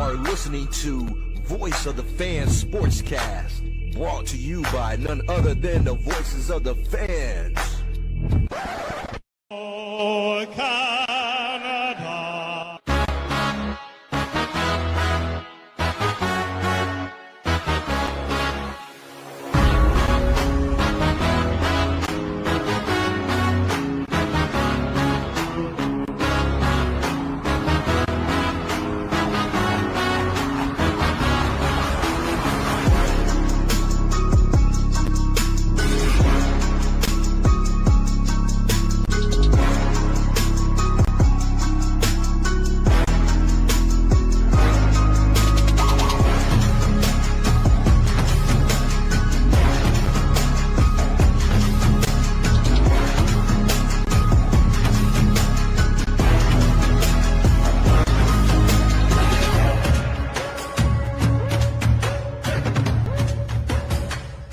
are listening to Voice of the Fans Sportscast, brought to you by none other than the voices of the fans. Oh, Canada.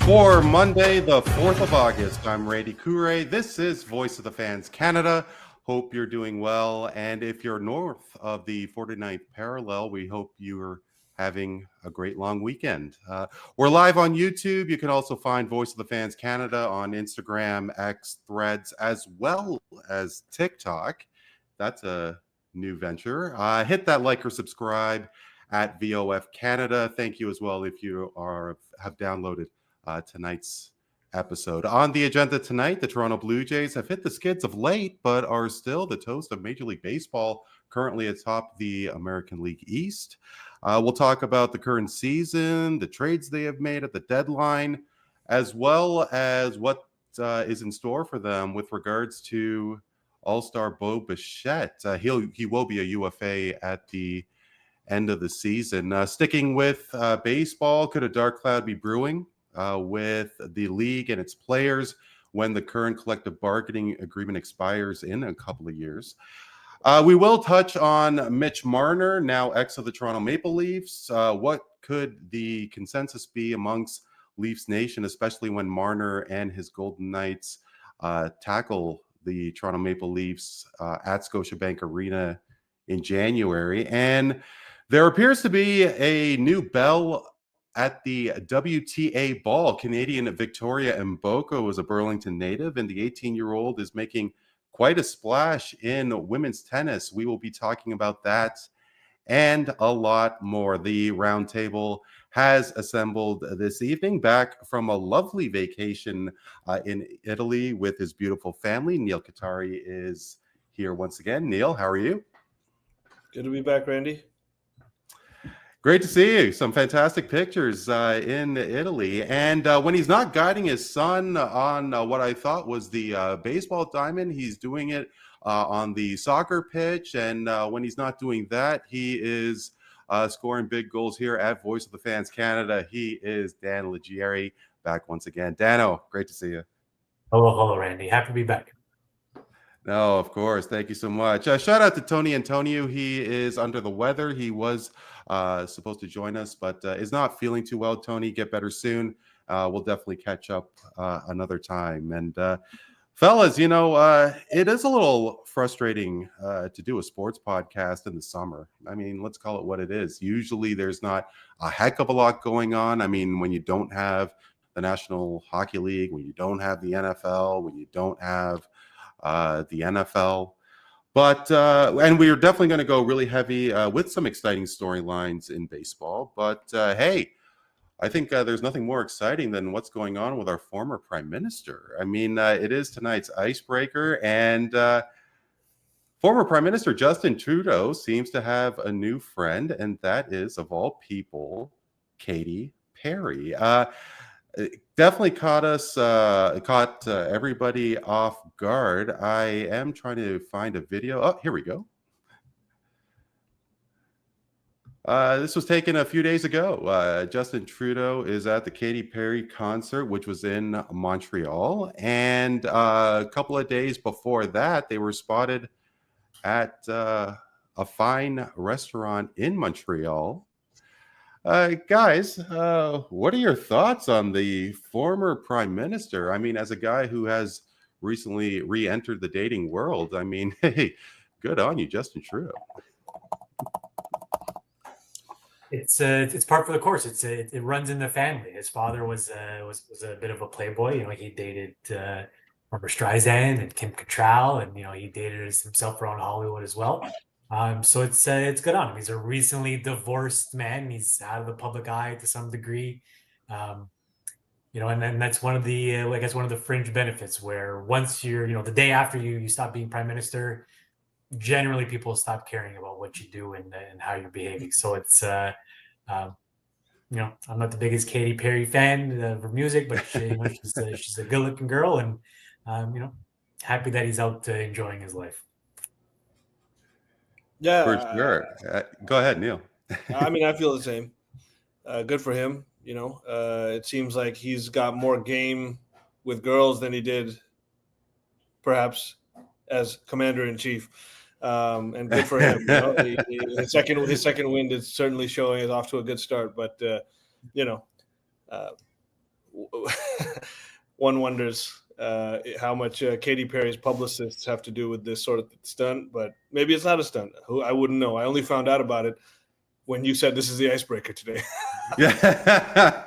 For Monday, the 4th of August, I'm Randy Katarey. This is Voice of the Fans Canada. Hope you're doing well. And if you're north of the 49th parallel, we hope you're having a great long weekend. We're live on YouTube. You can also find Voice of the Fans Canada on Instagram, X, Threads, as well as TikTok. That's a new venture. Hit that like or subscribe at VOF Canada. Thank you as well if you have downloaded tonight's episode. On the agenda tonight, the Toronto Blue Jays have hit the skids of late, but are still the toast of Major League Baseball, currently atop the American League East. We'll talk about the current season, the trades they have made at the deadline, as well as what is in store for them with regards to All-Star Bo Bichette. He will be a UFA at the end of the season. Sticking with baseball, could a dark cloud be brewing with the league and its players when the current collective bargaining agreement expires in a couple of years? We will touch on Mitch Marner, now ex of the Toronto Maple Leafs. What could the consensus be amongst Leafs Nation, especially when Marner and his Golden Knights tackle the Toronto Maple Leafs at Scotiabank Arena in January? And there appears to be a new bell at the WTA ball. Canadian Victoria Mboko is a Burlington native, and the 18-year-old is making quite a splash in women's tennis. We will be talking about that and a lot more. The Roundtable has assembled this evening back from a lovely vacation in Italy with his beautiful family. Neel Katarey is here once again. Neel, how are you? Good to be back, Randy. Great to see you. Some fantastic pictures in Italy. And when he's not guiding his son on what I thought was the baseball diamond, he's doing it on the soccer pitch. And when he's not doing that, he is scoring big goals here at Voice of the Fans Canada. He is Dan Leggieri, back once again. Dano, great to see you. Hello, Randy. Happy to be back. No, of course. Thank you so much. Shout out to Tony Antonio. He is under the weather. He was supposed to join us, but is not feeling too well. Tony, get better soon. We'll definitely catch up another time. And fellas, you know, it is a little frustrating to do a sports podcast in the summer. I mean, let's call it what it is. Usually there's not a heck of a lot going on. I mean, when you don't have the National Hockey League, when you don't have the NFL, when you don't have the NFL. But, and we are definitely going to go really heavy with some exciting storylines in baseball. But hey, I think there's nothing more exciting than what's going on with our former prime minister. I mean, it is tonight's icebreaker, and former Prime Minister Justin Trudeau seems to have a new friend, and that is, of all people, Katy Perry. Definitely caught everybody off guard. I am trying to find a video. Oh, here we go. This was taken a few days ago. Justin Trudeau is at the Katy Perry concert, which was in Montreal. And a couple of days before that, they were spotted at a fine restaurant in Montreal. Guys, what are your thoughts on the former prime minister? I mean, as a guy who has recently re-entered the dating world, I mean, hey, good on you, Justin Trudeau. It's part for the course. It runs in the family. His father was a bit of a playboy. He dated Barbara Streisand and Kim Cattrall, and he dated himself around Hollywood as well. So it's good on him. He's a recently divorced man. He's out of the public eye to some degree. And then that's one of the I guess one of the fringe benefits, where once you're the day after you stop being prime minister, generally people stop caring about what you do and how you're behaving. So it's I'm not the biggest Katy Perry fan of her music, but she's a good looking girl, and happy that he's out enjoying his life. Yeah, for sure. Go ahead, Neel. I mean, I feel the same. Good for him. It seems like he's got more game with girls than he did perhaps as commander-in-chief. And good for him. His second win is certainly showing is off to a good start. But one wonders how much Katy Perry's publicists have to do with this sort of stunt. But maybe it's not a stunt. I wouldn't know. I only found out about it when you said this is the icebreaker today. Yeah,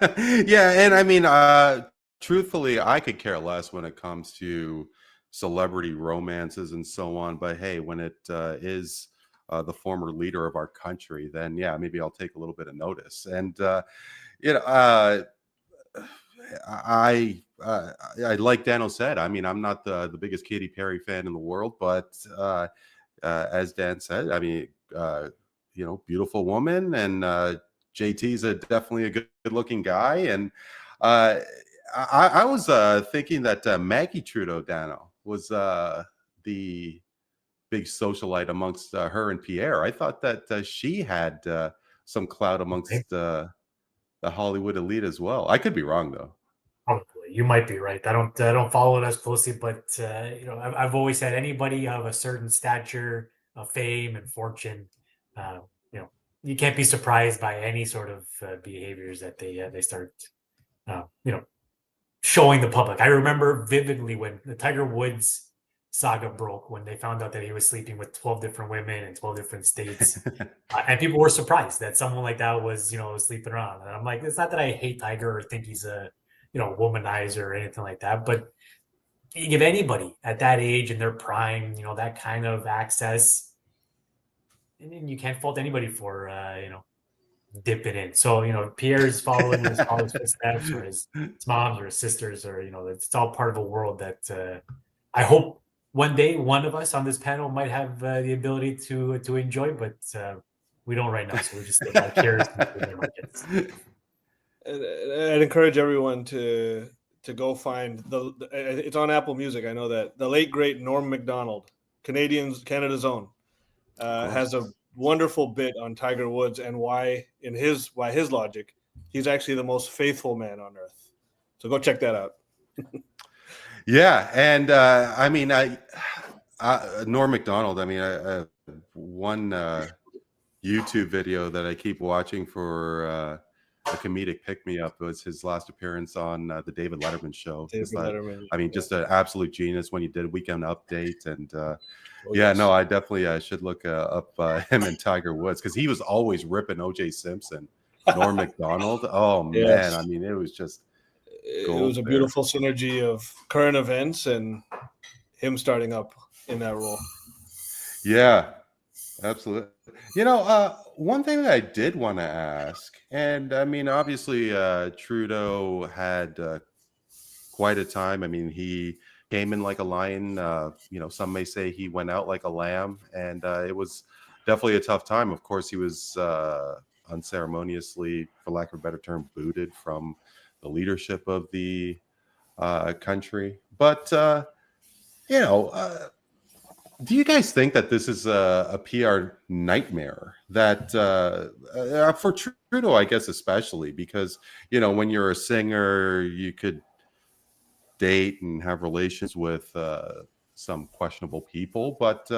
yeah, and I mean, truthfully, I could care less when it comes to celebrity romances and so on. But hey, when it is the former leader of our country, then yeah, maybe I'll take a little bit of notice. And I like Dano said, I mean, I'm not the biggest Katy Perry fan in the world, but as Dan said, I mean, beautiful woman, and JT's definitely a good looking guy. And I was thinking that Maggie Trudeau, Dano, was the big socialite amongst her and Pierre. I thought that she had some clout amongst the Hollywood elite as well. I could be wrong though. Probably, you might be right. I don't follow it as closely, but I've always said anybody of a certain stature, of fame and fortune, you can't be surprised by any sort of behaviors that they start, showing the public. I remember vividly when the Tiger Woods saga broke, when they found out that he was sleeping with 12 different women in 12 different states, and people were surprised that someone like that was sleeping around. And I'm like, it's not that I hate Tiger or think he's a womanizer or anything like that, but you give anybody at that age in their prime, that kind of access, and you can't fault anybody for dipping in. So Pierre's following his father's footsteps, or his mom's or his sisters, or it's all part of a world that I hope one day one of us on this panel might have the ability to enjoy, but we don't right now. So we're just curious. I'd encourage everyone to go find it's on Apple Music. I know that the late great Norm Macdonald, Canada's own, has a wonderful bit on Tiger Woods and why his logic, he's actually the most faithful man on earth. So go check that out. Yeah, and I mean, Norm Macdonald. I mean, one YouTube video that I keep watching for a comedic pick-me-up was his last appearance on the David Letterman show. I mean, just an absolute genius when he did Weekend Update. And no, I definitely should look up him and Tiger Woods, because he was always ripping O.J. Simpson. Norm Macdonald. Oh, yes. Man. I mean, it was just it was a beautiful synergy of current events and him starting up in that role. Yeah, absolutely. One thing that I did want to ask, and I mean, obviously, Trudeau had quite a time. I mean, he came in like a lion. Some may say he went out like a lamb, and it was definitely a tough time. Of course, he was unceremoniously, for lack of a better term, booted from the leadership of the country. But, do you guys think that this is a PR nightmare that for Trudeau, I guess, especially because, when you're a singer, you could date and have relations with some questionable people. But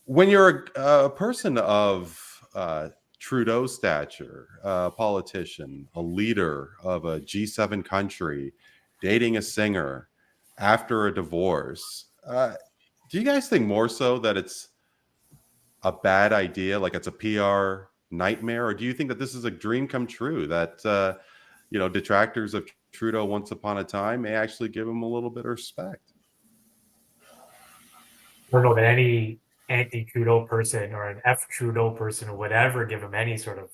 when you're a person of Trudeau's stature, a politician, a leader of a G7 country, dating a singer after a divorce, do you guys think more so that it's a bad idea, like it's a PR nightmare, or do you think that this is a dream come true, that detractors of Trudeau once upon a time may actually give him a little bit of respect? I don't know that any anti-Trudeau person or an F-Trudeau person would ever give him any sort of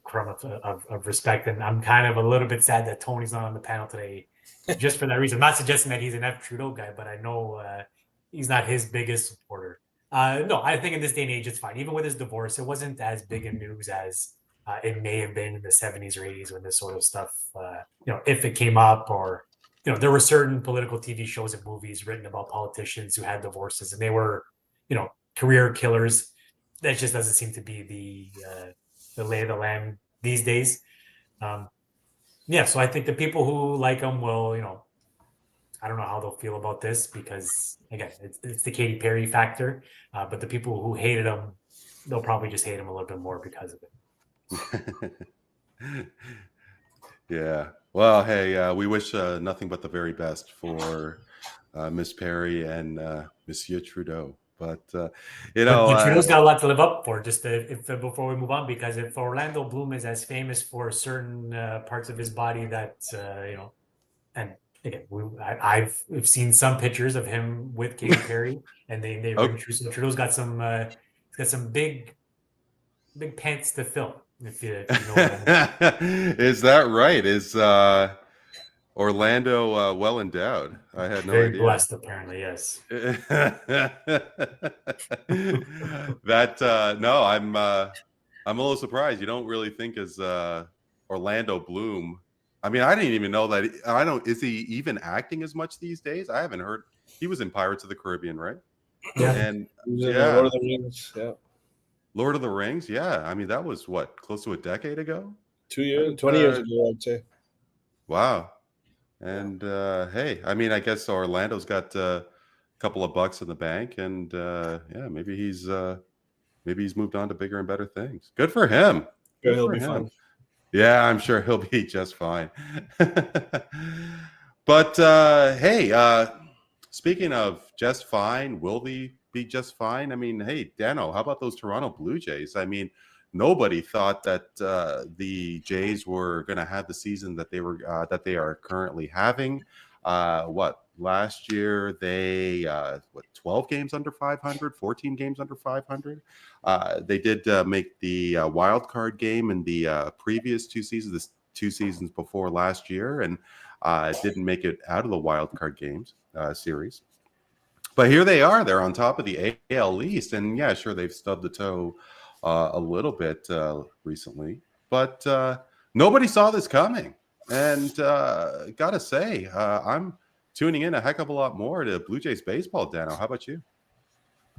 crumb of respect. And I'm kind of a little bit sad that Tony's not on the panel today, just for that reason. I'm not suggesting that he's an F-Trudeau guy, but I know he's not his biggest supporter. No, I think in this day and age, it's fine. Even with his divorce, it wasn't as big a news as it may have been in the 70s or 80s when this sort of stuff, if it came up, or there were certain political TV shows and movies written about politicians who had divorces, and they were, career killers. That just doesn't seem to be the lay of the land these days. So I think the people who like him will, I don't know how they'll feel about this, because again, it's the Katy Perry factor. But the people who hated him, they'll probably just hate him a little bit more because of it. Yeah. Well, hey, we wish nothing but the very best for Miss Perry and Monsieur Trudeau. But Trudeau's got a lot to live up for. Just if before we move on, because if Orlando Bloom is as famous for certain parts of his body that and again, I've seen some pictures of him with Katy Perry, and they ring true. So Trudeau's got some he's got some big pants to fill. If you know what I mean. Is that right? Is Orlando well endowed? I had no Very idea. blessed, apparently. Yes. No, I'm a little surprised. You don't really think as Orlando Bloom. I mean, I didn't even know that. Is he even acting as much these days? I haven't heard. He was in Pirates of the Caribbean, right? Yeah. And Lord of the Rings. Yeah. Lord of the Rings. Yeah. I mean, that was what, close to a decade ago? 2 years, 20 years ago, I'd say. Wow. And hey, I mean, I guess Orlando's got a couple of bucks in the bank, and maybe he's moved on to bigger and better things. Good for him. Good, he'll be fine. Yeah, I'm sure he'll be just fine. But hey, speaking of just fine, will they be just fine? I mean, hey, Dano, how about those Toronto Blue Jays? I mean, nobody thought that the Jays were going to have the season that they are currently having. Last year they 12 games under 500, 14 games under 500. They did make the wild card game in the previous 2 seasons, the 2 seasons before last year, and didn't make it out of the wild card games series. But here they are. They're on top of the AL East, and yeah, sure, they've stubbed the toe a little bit recently, but nobody saw this coming. And gotta say, I'm tuning in a heck of a lot more to Blue Jays baseball. Dano, how about you?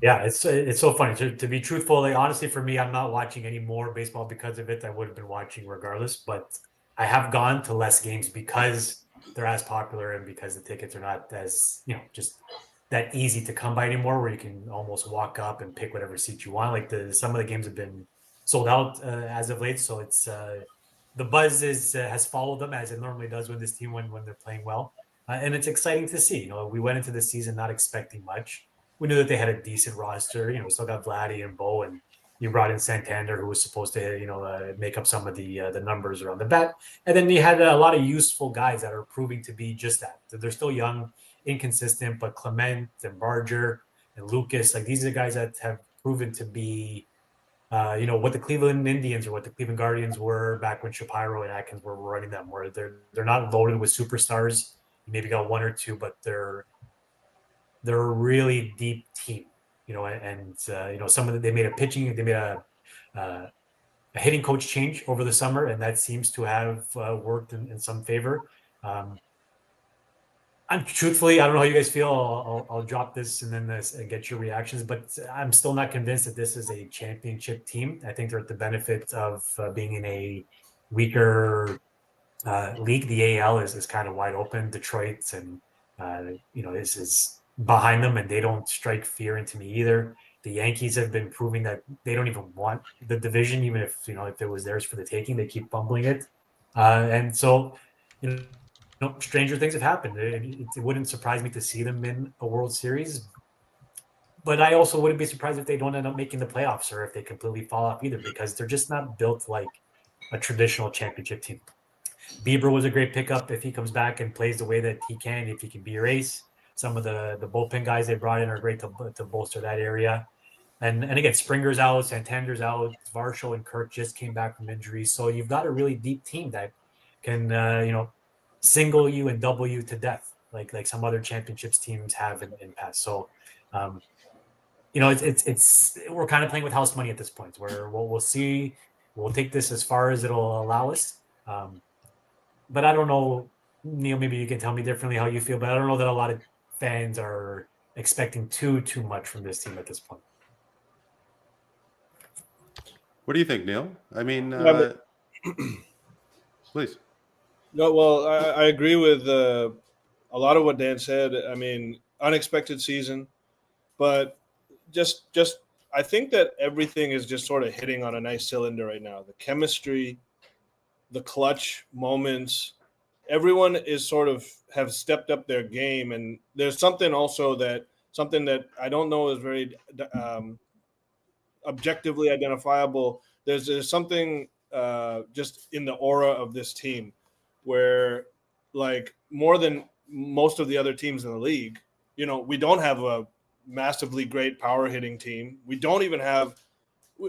Yeah, it's so funny. To be truthful, honestly, for me, I'm not watching any more baseball because of it. I would have been watching regardless, but I have gone to less games because they're as popular and because the tickets are not as, just that easy to come by anymore, where you can almost walk up and pick whatever seat you want. Like some of the games have been sold out as of late. So it's the buzz has followed them as it normally does with this team when they're playing well. And it's exciting to see. We went into the season not expecting much. We knew that they had a decent roster. We still got Vladdy and Bo, and you brought in Santander, who was supposed to, make up some of the numbers around the bat. And then you had a lot of useful guys that are proving to be just that. They're still young, inconsistent, but Clement and Barger and Lucas, like these are the guys that have proven to be, what the Cleveland Indians or what the Cleveland Guardians were back when Shapiro and Atkins were running them, where they're not loaded with superstars. You maybe got 1 or 2, but they're a really deep team, and some of they made a hitting coach change over the summer, and that seems to have worked in some favor. Truthfully, I don't know how you guys feel. I'll drop this and then and get your reactions, but I'm still not convinced that this is a championship team. I think they're at the benefit of being in a weaker league. The AL is kind of wide open. Detroit and this is behind them, and they don't strike fear into me either. The Yankees have been proving that they don't even want the division, even if it was theirs for the taking. They keep fumbling it, and so stranger things have happened. It wouldn't surprise me to see them in a World Series. But I also wouldn't be surprised if they don't end up making the playoffs or if they completely fall off either, because they're just not built like a traditional championship team. Bieber was a great pickup if he comes back and plays the way that he can, if he can be your ace. Some of the bullpen guys they brought in are great to bolster that area. And again, Springer's out, Santander's out, Varsho and Kirk just came back from injuries. So you've got a really deep team that can, single you and double you to death, like some other championships teams have in past. So, it's we're kind of playing with house money at this point, where we'll see. We'll take this as far as it'll allow us. But I don't know, Neel, maybe you can tell me differently how you feel, but I don't know that a lot of fans are expecting too much from this team at this point. What do you think, Neel? I mean, please. No, well, I agree with a lot of what Dan said. I mean, unexpected season, but just I think that everything is just sort of hitting on a nice cylinder right now. The chemistry, the clutch moments, everyone is sort of have stepped up their game, and there's something that I don't know is very objectively identifiable. There's something just in the aura of this team where, like, more than most of the other teams in the league, we don't have a massively great power hitting team. We don't even have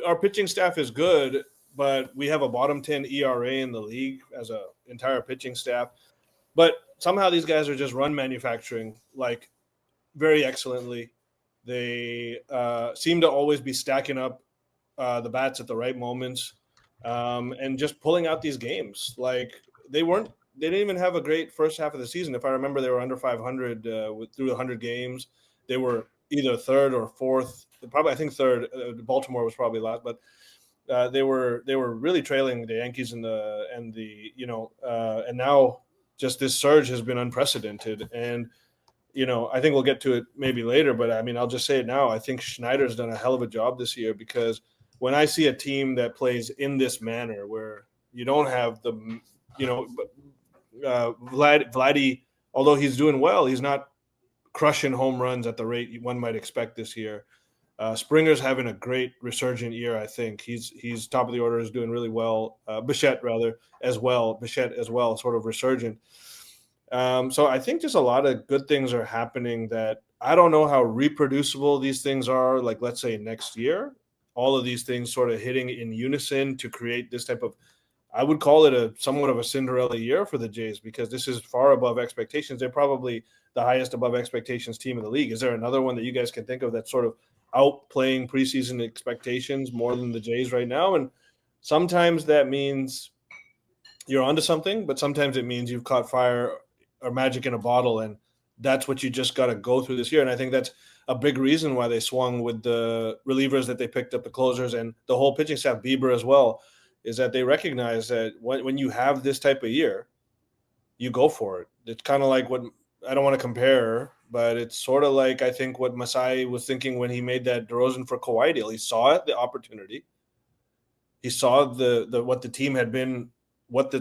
our pitching staff is good, but we have a bottom 10 ERA in the league as a entire pitching staff. But somehow these guys are just run manufacturing like very excellently. They seem to always be stacking up the bats at the right moments and just pulling out these games. Like they didn't even have a great first half of the season. If I remember, they were under 500 through 100 games. They were either third or fourth. Probably, I think third. Baltimore was probably last, but they were really trailing the Yankees and now just this surge has been unprecedented. And I think we'll get to it maybe later, but I mean, I'll just say it now. I think Schneider's done a hell of a job this year, because when I see a team that plays in this manner, where you don't have the, Vladdy, although he's doing well, he's not crushing home runs at the rate one might expect this year. Springer's having a great resurgent year. I think he's top of the order, is doing really well. Bichette as well, sort of resurgent. So I think just a lot of good things are happening that I don't know how reproducible these things are. Like, let's say next year, all of these things sort of hitting in unison to create this type of, I would call it somewhat of a Cinderella year for the Jays, because this is far above expectations. They're probably the highest above expectations team in the league. Is there another one that you guys can think of that's sort of outplaying preseason expectations more than the Jays right now? And sometimes that means you're onto something, but sometimes it means you've caught fire or magic in a bottle, and that's what you just got to go through this year. And I think that's a big reason why they swung with the relievers that they picked up, the closers, and the whole pitching staff, Bieber as well, is that they recognize that when you have this type of year, you go for it. It's kind of like what, I don't want to compare, but it's sort of like, I think, what Masai was thinking when he made that DeRozan for Kawhi deal. He saw it, the opportunity. He saw what the team had been, what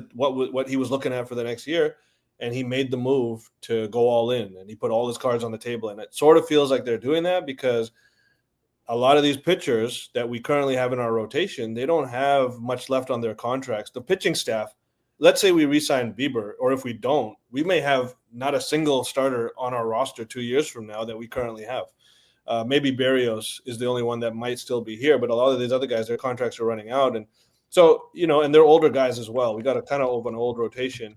he was looking at for the next year, and he made the move to go all in, and he put all his cards on the table. And it sort of feels like they're doing that, because a lot of these pitchers that we currently have in our rotation, they don't have much left on their contracts. The pitching staff, let's say we re-sign Bieber, or if we don't, we may have not a single starter on our roster 2 years from now that we currently have. Maybe Berrios is the only one that might still be here, but a lot of these other guys, their contracts are running out. And so, and they're older guys as well. We got a kind of an old rotation.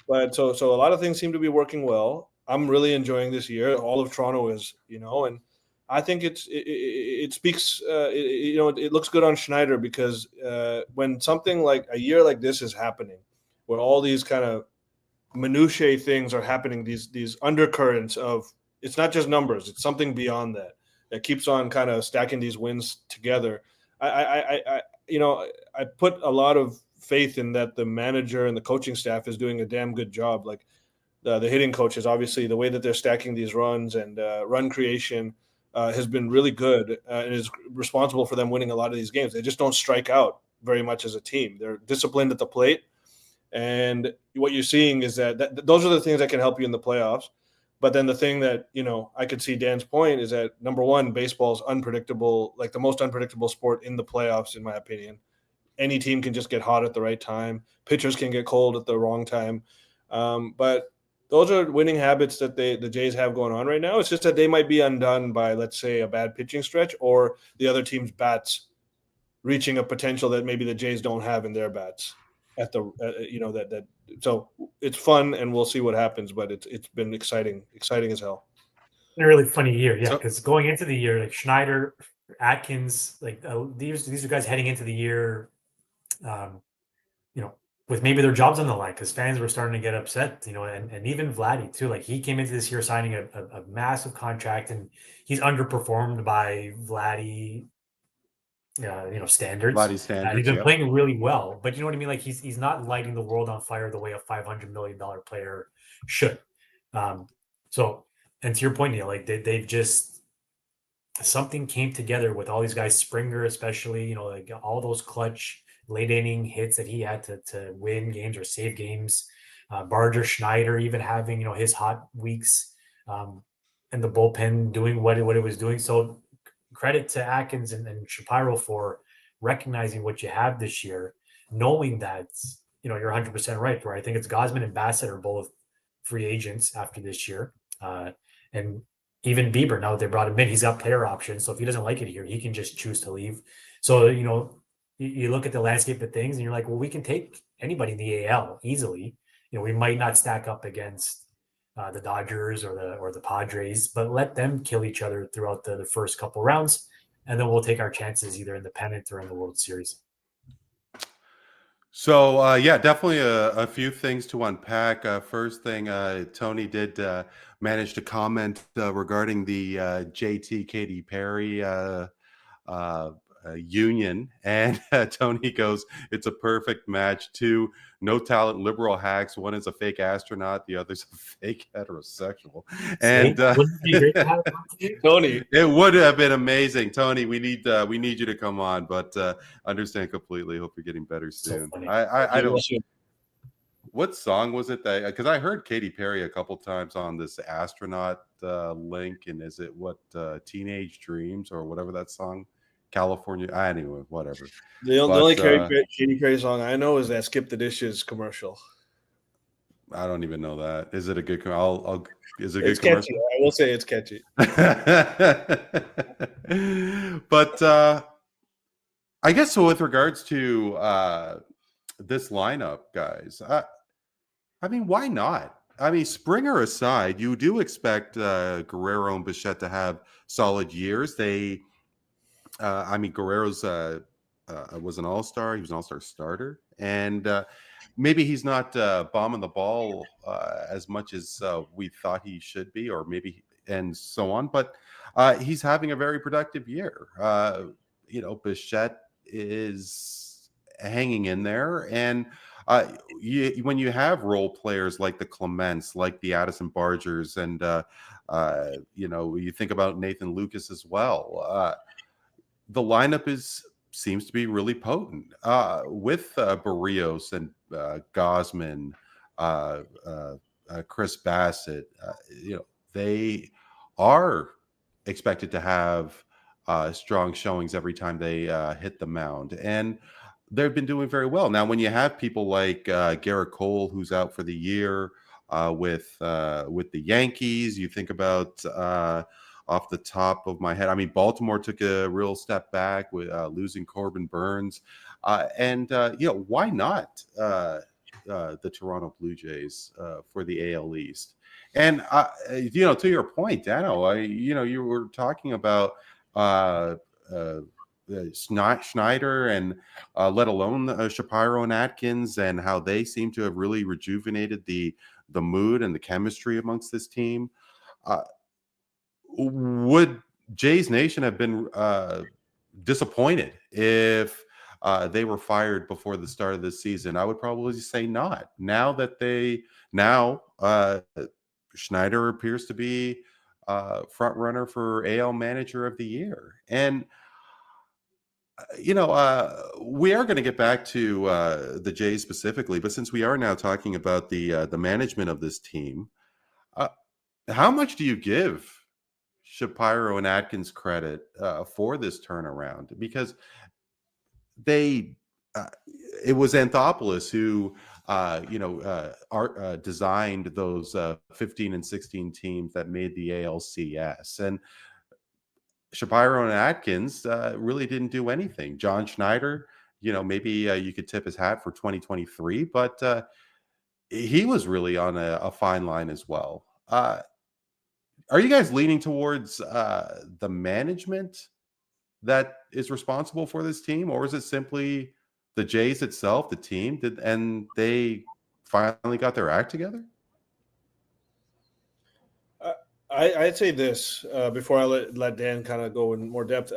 But so a lot of things seem to be working well. I'm really enjoying this year. All of Toronto is, and I think it speaks, it looks good on Schneider, because when something like a year like this is happening, where all these kind of minutiae things are happening, these undercurrents of, it's not just numbers, it's something beyond that keeps on kind of stacking these wins together. I put a lot of faith in that the manager and the coaching staff is doing a damn good job. Like the hitting coaches, obviously, the way that they're stacking these runs and run creation has been really good and is responsible for them winning a lot of these games. They just don't strike out very much as a team. They're disciplined at the plate. And what you're seeing is that those are the things that can help you in the playoffs. But then the thing that, I could see Dan's point is that, number one, baseball's unpredictable, like the most unpredictable sport in the playoffs, in my opinion. Any team can just get hot at the right time. Pitchers can get cold at the wrong time. But those are winning habits that the Jays have going on right now. It's just that they might be undone by, let's say, a bad pitching stretch or the other team's bats reaching a potential that maybe the Jays don't have in their bats. So it's fun, and we'll see what happens. But it's been exciting as hell. A really funny year, yeah. So- Because going into the year, like Schneider, Atkins, like these are guys heading into the year, with maybe their jobs on the line, because fans were starting to get upset, and even Vladdy too. Like he came into this year signing a massive contract, and he's underperformed by Vladdy, standards. Vladdy standards, He's been yeah. playing really well, but you know what I mean. Like he's not lighting the world on fire the way a $500 million player should. So, and to your point, Neel, like they've just something came together with all these guys. Springer, especially, like all those clutch late inning hits that he had to win games or save games. Barger, Schneider, even having his hot weeks, and the bullpen doing what it was doing. So credit to Atkins and Shapiro for recognizing what you have this year, knowing that you're 100% right. Where I think it's Gausman and Bassett are both free agents after this year, and even Bieber, now that they brought him in, he's got player options. So if he doesn't like it here, he can just choose to leave. So you look at the landscape of things and you're like, well, we can take anybody in the AL easily. We might not stack up against the Dodgers or the Padres, but let them kill each other throughout the first couple rounds, and then we'll take our chances either in the pennant or in the World Series. So, definitely a few things to unpack. First thing, Tony did manage to comment regarding the JT Katy Perry union, and Tony goes, it's a perfect match. Two no talent liberal hacks. One is a fake astronaut, the other's a fake heterosexual. And Wouldn't it be great to have Tony, it would have been amazing. Tony, we need you to come on, but understand completely. Hope you're getting better soon. funny. I don't. What song was it that? Because I heard Katy Perry a couple times on this astronaut link, and is it Teenage Dreams or whatever that song? California. Anyway, whatever. The only Katy Perry song I know is that "Skip the Dishes" commercial. I don't even know that. Is it a good? Is it a It's good commercial? catchy. I will say it's catchy. But I guess so. With regards to this lineup, guys, I mean, why not? I mean, Springer aside, you do expect Guerrero and Bichette to have solid years. Guerrero's was an all-star. He was an all-star starter, and maybe he's not bombing the ball as much as we thought he should be, or maybe, and so on. But he's having a very productive year. Bichette is hanging in there, and when you have role players like the Clements, like the Addison Bargers, and you think about Nathan Lucas as well. The lineup seems to be really potent with Barrios and Gausman, Chris Bassett. They are expected to have strong showings every time they hit the mound, and they've been doing very well. Now, when you have people like Garrett Cole, who's out for the year with the Yankees, you think about. Off the top of my head, I mean, Baltimore took a real step back with losing Corbin Burns, and why not the Toronto Blue Jays for the AL East? And to your point, Dano, you were talking about Schneider and let alone Shapiro and Atkins, and how they seem to have really rejuvenated the mood and the chemistry amongst this team. Would Jays Nation have been disappointed if they were fired before the start of the season? I would probably say not. Now that Schneider appears to be front runner for AL Manager of the Year, and we are going to get back to the Jays specifically, but since we are now talking about the management of this team. How much do you give Shapiro and Atkins credit for this turnaround? Because they, it was Anthopoulos who, designed those 15 and 16 teams that made the ALCS, and Shapiro and Atkins really didn't do anything. John Schneider, maybe you could tip his hat for 2023, but he was really on a fine line as well. Are you guys leaning towards the management that is responsible for this team, or is it simply the Jays itself, the team, and they finally got their act together? I'd say this before I let Dan kind of go in more depth.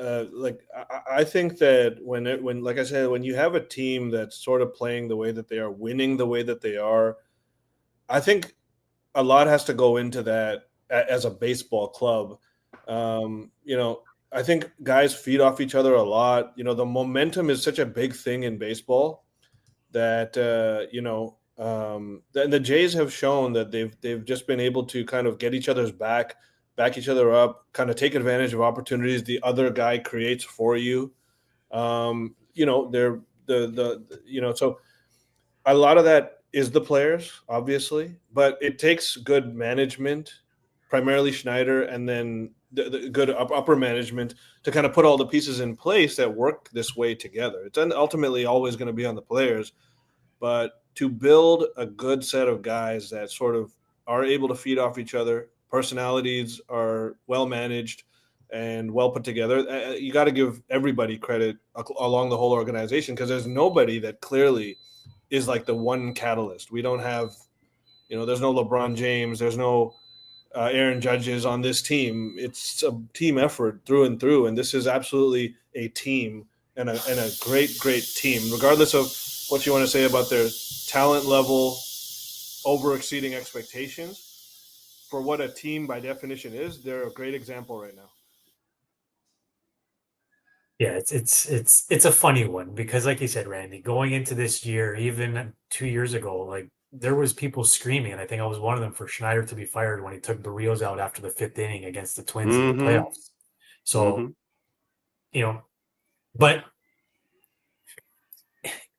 I think that when like I said, when you have a team that's sort of playing the way that they are, winning the way that they are, I think a lot has to go into that as a baseball club. I think guys feed off each other a lot. The momentum is such a big thing in baseball that the Jays have shown that they've just been able to kind of get each other's back each other up, kind of take advantage of opportunities the other guy creates for you. They're so a lot of that is the players, obviously, but it takes good management, primarily Schneider, and then the good upper management to kind of put all the pieces in place that work this way together. It's ultimately always going to be on the players, but to build a good set of guys that sort of are able to feed off each other, personalities are well managed and well put together. You got to give everybody credit along the whole organization, because there's nobody that clearly is like the one catalyst. We don't have, there's no LeBron James, there's no Aaron Judges on this team. It's a team effort through and through, and this is absolutely a team and a great team, regardless of what you want to say about their talent level over exceeding expectations. For what a team by definition is, they're a great example right now. Yeah, it's a funny one, because like you said, Randy, going into this year, even 2 years ago, like there was people screaming, and I think I was one of them, for Schneider to be fired when he took Barrios out after the 5th inning against the Twins in the playoffs. So, but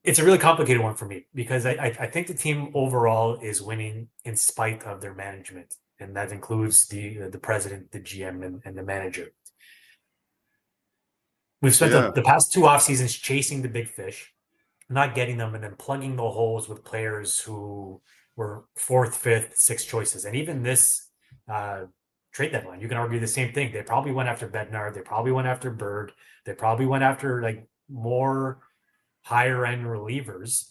it's a really complicated one for me, because I think the team overall is winning in spite of their management, and that includes the president, the GM, and the manager. We've spent the past 2 off seasons chasing the big fish, not getting them, and then plugging the holes with players who were 4th, 5th, 6th choices. And even this trade deadline, you can argue the same thing. They probably went after Bednar. They probably went after Bird. They probably went after like more higher end relievers,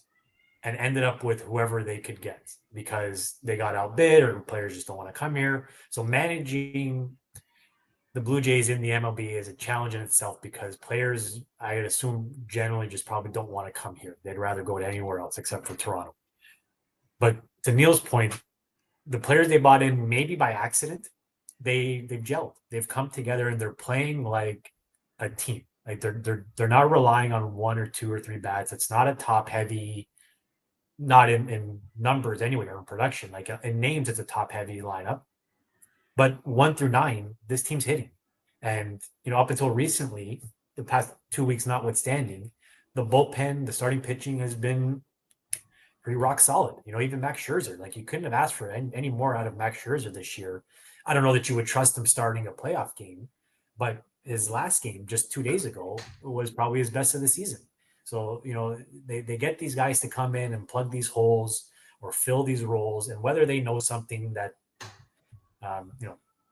and ended up with whoever they could get because they got outbid, or players just don't want to come here. So managing the Blue Jays in the MLB is a challenge in itself, because players, I would assume, generally just probably don't want to come here. They'd rather go to anywhere else except for Toronto. But to Neel's point, the players they bought in, maybe by accident, they've gelled. They've come together, and they're playing like a team. Like they're not relying on 1 or 2 or 3 bats. It's not a top heavy, not in numbers anyway, or in production. Like in names, it's a top heavy lineup. But 1 through 9, this team's hitting. And, up until recently, the past 2 weeks notwithstanding, the bullpen, the starting pitching has been pretty rock solid. Even Max Scherzer, like you couldn't have asked for any more out of Max Scherzer this year. I don't know that you would trust him starting a playoff game, but his last game just 2 days ago was probably his best of the season. So, they get these guys to come in and plug these holes or fill these roles, and whether they know something that,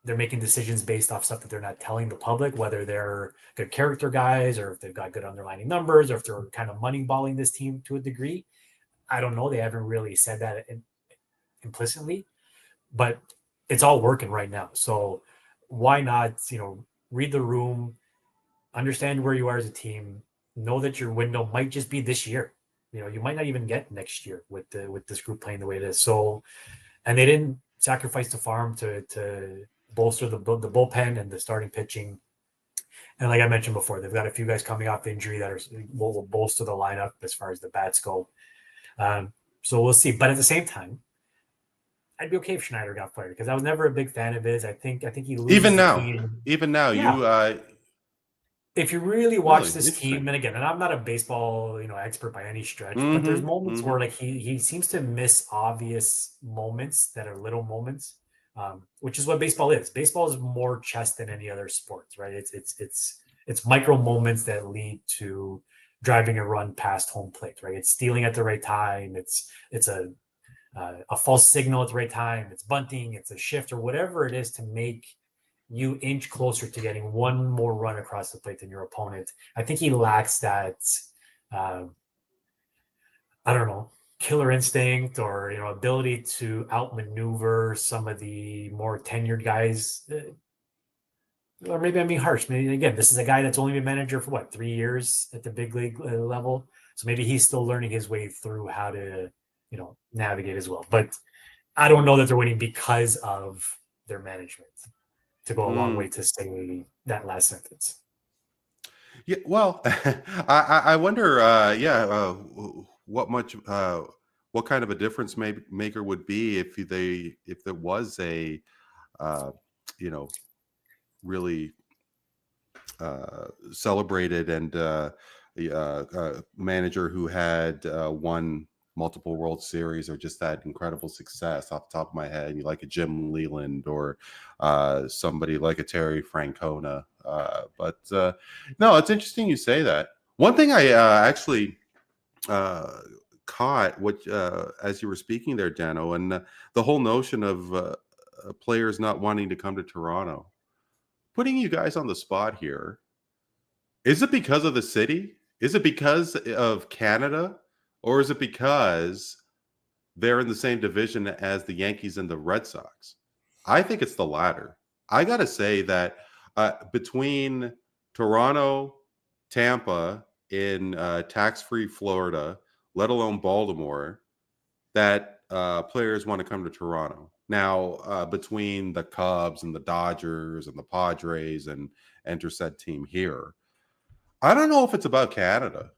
they're making decisions based off stuff that they're not telling the public, whether they're good character guys, or if they've got good underlying numbers, or if they're kind of moneyballing this team to a degree. I don't know. They haven't really said that implicitly, but it's all working right now. So why not, read the room, understand where you are as a team, know that your window might just be this year. You might not even get next year with this group playing the way it is. So, and they didn't sacrifice the farm to bolster the bullpen and the starting pitching. And like I mentioned before, they've got a few guys coming off injury that will bolster the lineup as far as the bats go. So we'll see. But at the same time, I'd be okay if Schneider got fired because I was never a big fan of his. I think he loses Even the now, team. you If you really watch really this interesting. team, and again, and I'm not a baseball expert by any stretch, but Mm-hmm, there's moments where like he seems to miss obvious moments that are little moments, which is what baseball is. Baseball is more chess than any other sport, right? It's micro moments that lead to driving a run past home plate, right? It's stealing at the right time. It's a false signal at the right time. It's bunting. It's a shift or whatever it is to make you inch closer to getting one more run across the plate than your opponent. I think he lacks that, I don't know, killer instinct or ability to outmaneuver some of the more tenured guys. Or maybe I'm being harsh. Maybe again, this is a guy that's only been manager for 3 years at the big league level. So maybe he's still learning his way through how to, navigate as well. But I don't know that they're winning because of their management. To go a long way to say that last sentence. Yeah, well, I wonder, what kind of a difference maker would be if there was a, really celebrated and manager who had won multiple World Series or just that incredible success off the top of my head. You like a Jim Leland or somebody like a Terry Francona. But no, it's interesting you say that. One thing I actually caught as you were speaking there, Dano, and the whole notion of players not wanting to come to Toronto. Putting you guys on the spot here. Is it because of the city? Is it because of Canada? Or is it because they're in the same division as the Yankees and the Red Sox? I think it's the latter. I got to say that between Toronto, Tampa, in tax-free Florida, let alone Baltimore, that players want to come to Toronto. Now, between the Cubs and the Dodgers and the Padres and enter said team here, I don't know if it's about Canada.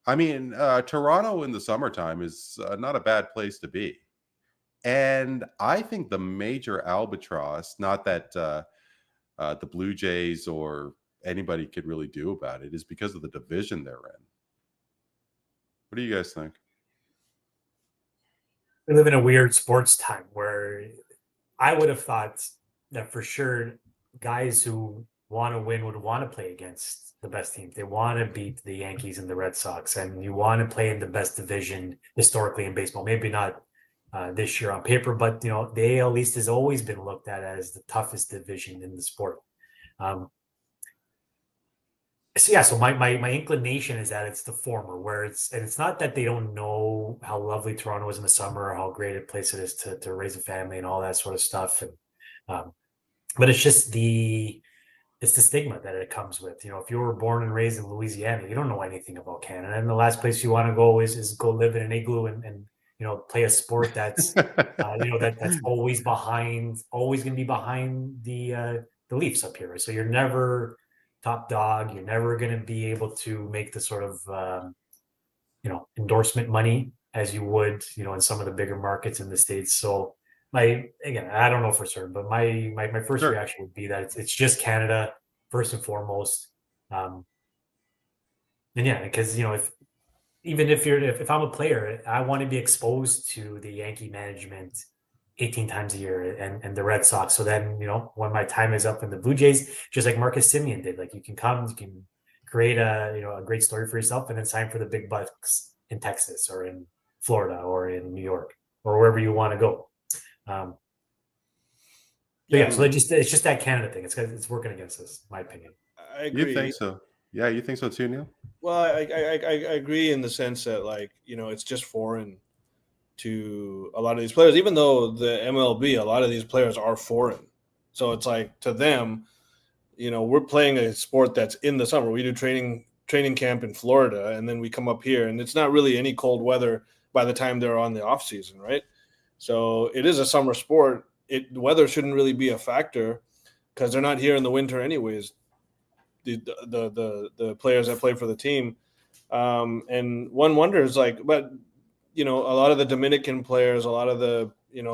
I mean, Toronto in the summertime is not a bad place to be. And I think the major albatross, not that the Blue Jays or anybody could really do about it, is because of the division they're in. What do you guys think? We live in a weird sports time where I would have thought that for sure guys who want to win would want to play against the best teams. They want to beat the Yankees and the Red Sox, and you want to play in the best division historically in baseball. Maybe not this year on paper, but the AL East has always been looked at as the toughest division in the sport. So my inclination is that it's the former, where it's not that they don't know how lovely Toronto is in the summer or how great a place it is to raise a family and all that sort of stuff, and but it's just the stigma that it comes with. If you were born and raised in Louisiana, you don't know anything about Canada, and the last place you want to go is go live in an igloo and play a sport that's that's always going to be behind the Leafs up here. Right? So you're never top dog. You're never going to be able to make the sort of endorsement money as you would in some of the bigger markets in the States. So I don't know for certain, but my first reaction would be that it's just Canada first and foremost. And yeah, because if I'm a player, I want to be exposed to the Yankee management 18 times a year and the Red Sox. So then, when my time is up in the Blue Jays, just like Marcus Semien did, like you can come, you can create a great story for yourself and then sign for the big bucks in Texas or in Florida or in New York or wherever you want to go. So it's just that Canada thing. It's working against us, in my opinion. I agree. You think so? Yeah, you think so too, Neel? Well, I agree in the sense that it's just foreign to a lot of these players, even though the MLB, a lot of these players are foreign. So it's like to them, we're playing a sport that's in the summer. We do training camp in Florida, and then we come up here, and it's not really any cold weather by the time they're on the off season, right? So it is a summer sport. The weather shouldn't really be a factor because they're not here in the winter anyways. The players that play for the team, and one wonders but a lot of the Dominican players, a lot of the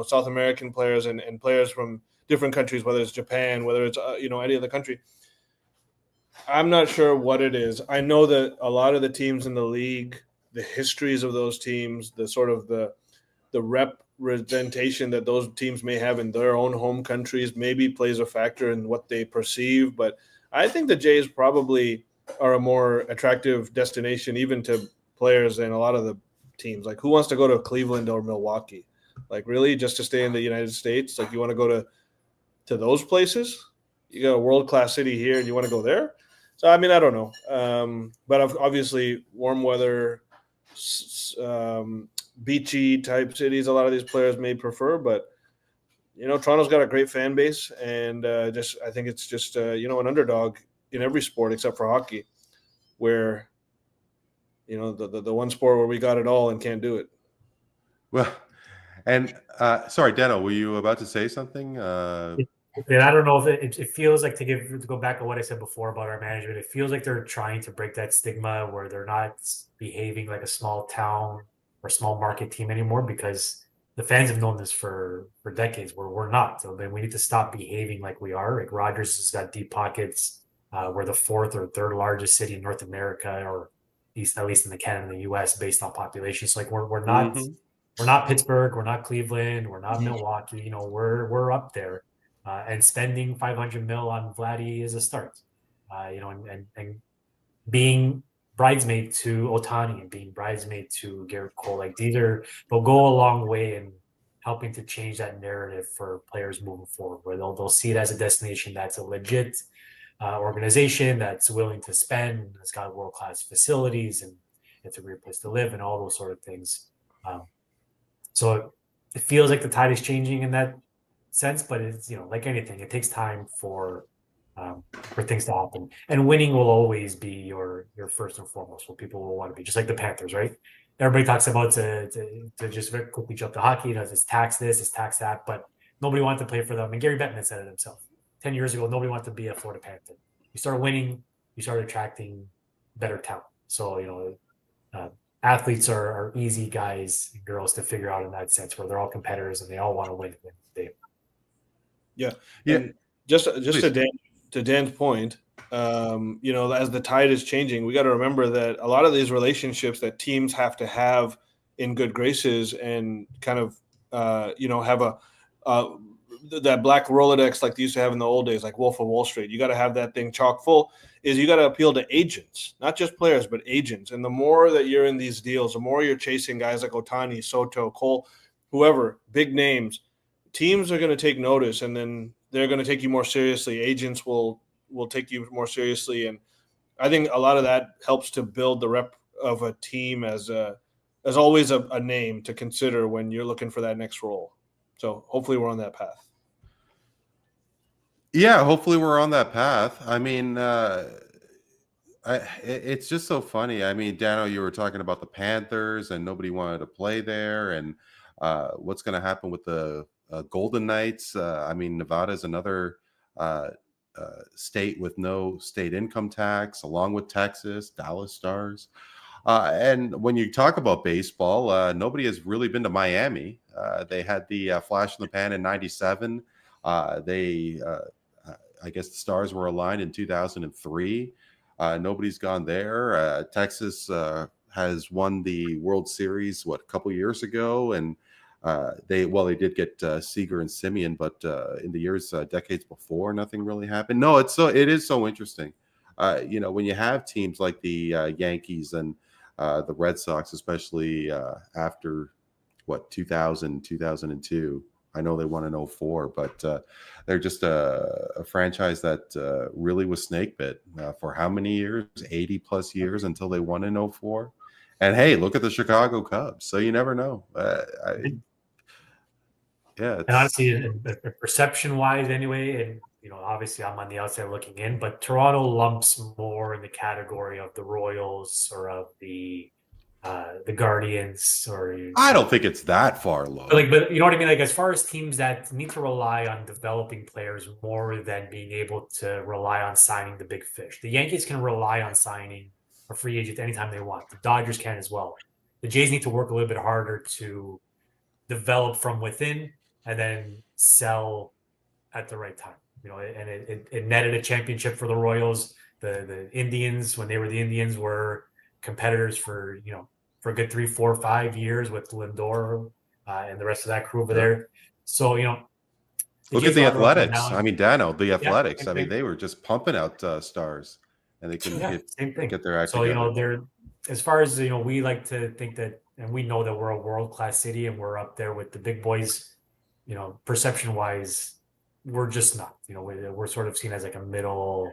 South American players and players from different countries, whether it's Japan, whether it's any other country. I'm not sure what it is. I know that a lot of the teams in the league, the histories of those teams, the sort of the representation that those teams may have in their own home countries maybe plays a factor in what they perceive. But I think the Jays probably are a more attractive destination even to players than a lot of the teams. Like, who wants to go to Cleveland or Milwaukee? Like, really, just to stay in the United States? Like, you want to go to those places? You got a world-class city here and you want to go there? So, I mean, I don't know. But obviously warm weather, beachy type cities, a lot of these players may prefer, but Toronto's got a great fan base, and I think it's just an underdog in every sport except for hockey, where the one sport where we got it all and can't do it. Well, and sorry, Deno, were you about to say something? And I don't know if it feels like, to go back to what I said before about our management, it feels like they're trying to break that stigma where they're not behaving like a small town or small market team anymore, because the fans have known this for decades, where we're not. So then we need to stop behaving like we are. Like, Rogers has got deep pockets. We're the fourth or third largest city in North America, or at least in the Canada and the US, based on population. So like, we're not we're not Pittsburgh, we're not Cleveland, we're not Milwaukee. We're up there. And spending $500 million on Vladdy is a start. And being bridesmaid to Ohtani and being bridesmaid to Garrett Cole, like, they'll go a long way in helping to change that narrative for players moving forward, where they'll see it as a destination that's a legit organization that's willing to spend, that's got world-class facilities, and it's a great place to live, and all those sort of things. So it feels like the tide is changing in that sense, but it's, like anything, it takes time for things to happen, and winning will always be your first and foremost what people will want to be, just like the Panthers, right? Everybody talks about to just very quickly jump to hockey, it's tax this, it's tax that, but nobody wanted to play for them. And Gary Bettman said it himself 10 years ago, nobody wanted to be a Florida Panther. You start winning, you start attracting better talent. So athletes are easy guys and girls to figure out in that sense, where they're all competitors and they all want to win. Yeah. And just to Dan's point, as the tide is changing, we got to remember that a lot of these relationships that teams have to have in good graces and kind of, have that black Rolodex like they used to have in the old days, like Wolf of Wall Street. You got to have that thing chock full. You got to appeal to agents, not just players, but agents. And the more that you're in these deals, the more you're chasing guys like Ohtani, Soto, Cole, whoever, big names, teams are going to take notice, and then they're going to take you more seriously. Agents will take you more seriously. And I think a lot of that helps to build the rep of a team as always a name to consider when you're looking for that next role. So hopefully we're on that path. Yeah, hopefully we're on that path. I mean, it's just so funny. I mean, Dano, you were talking about the Panthers and nobody wanted to play there, and what's going to happen with the Golden Knights. I mean, Nevada is another state with no state income tax, along with Texas, Dallas Stars. And when you talk about baseball, nobody has really been to Miami. They had the flash in the pan in '97. I guess the stars were aligned in 2003. Nobody's gone there. Texas has won the World Series, a couple years ago, and they did get Seager and Simeon, but in the decades before, nothing really happened. No, it is so interesting. When you have teams like the Yankees and the Red Sox, especially after 2000, 2002. I know they won in 2004, but they're just a franchise that really was snake bit for how many years? 80 plus years until they won in 2004. And hey, look at the Chicago Cubs. So you never know. And honestly, perception-wise, anyway, and obviously I'm on the outside looking in, but Toronto lumps more in the category of the Royals or of the Guardians, or I don't think it's that far low. But you know what I mean? Like, as far as teams that need to rely on developing players more than being able to rely on signing the big fish. The Yankees can rely on signing a free agent anytime they want. The Dodgers can as well. The Jays need to work a little bit harder to develop from within and then sell at the right time. And it netted a championship for the Royals. The Indians, when they were the Indians, were competitors for a good 3, 4, 5 years with Lindor and the rest of that crew over there. So look at the Athletics. I mean, Dano, the Athletics. Yeah, they were just pumping out stars, and they couldn't get their act so together. they're, as far as we like to think that, and we know that we're a world-class city and we're up there with the big boys. Perception-wise, we're just not. We're sort of seen as like a middle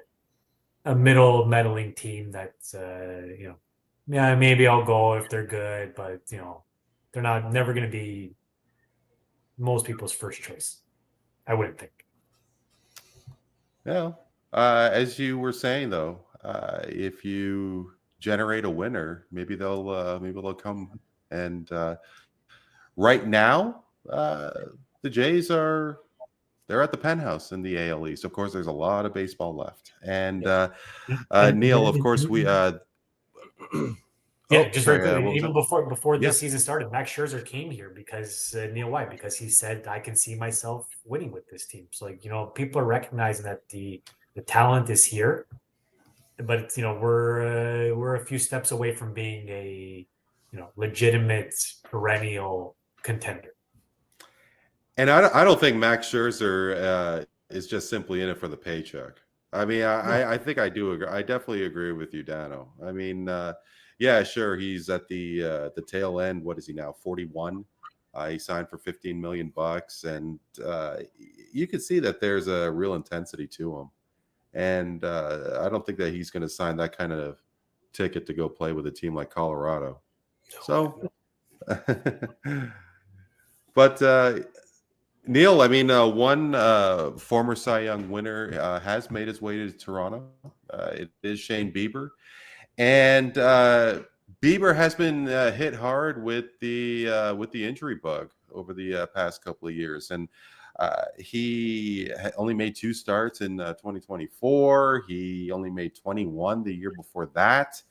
meddling team that's maybe I'll go if they're good, but they're never going to be most people's first choice. I wouldn't think. Yeah. As you were saying, though, if you generate a winner, maybe they'll come. And right now, the Jays they're at the penthouse in the AL East. Of course, there's a lot of baseball left. And Neel, of course, we. Even before this season started, Max Scherzer came here because Neel, why? Because he said, I can see myself winning with this team. So people are recognizing that the talent is here, but we're a few steps away from being a legitimate perennial contender. And I don't think Max Scherzer is just simply in it for the paycheck. I mean, I think I do agree. I definitely agree with you, Dano. I mean, yeah, sure. He's at the tail end. What is he now? 41. He signed for $15 million, and you can see that there's a real intensity to him. And I don't think that he's going to sign that kind of ticket to go play with a team like Colorado. So, but Neel, I mean, one former Cy Young winner has made his way to Toronto. It is Shane Bieber. And Bieber has been hit hard with the injury bug over the past couple of years, and he only made 2 starts in 2024. He only made 21 the year before that,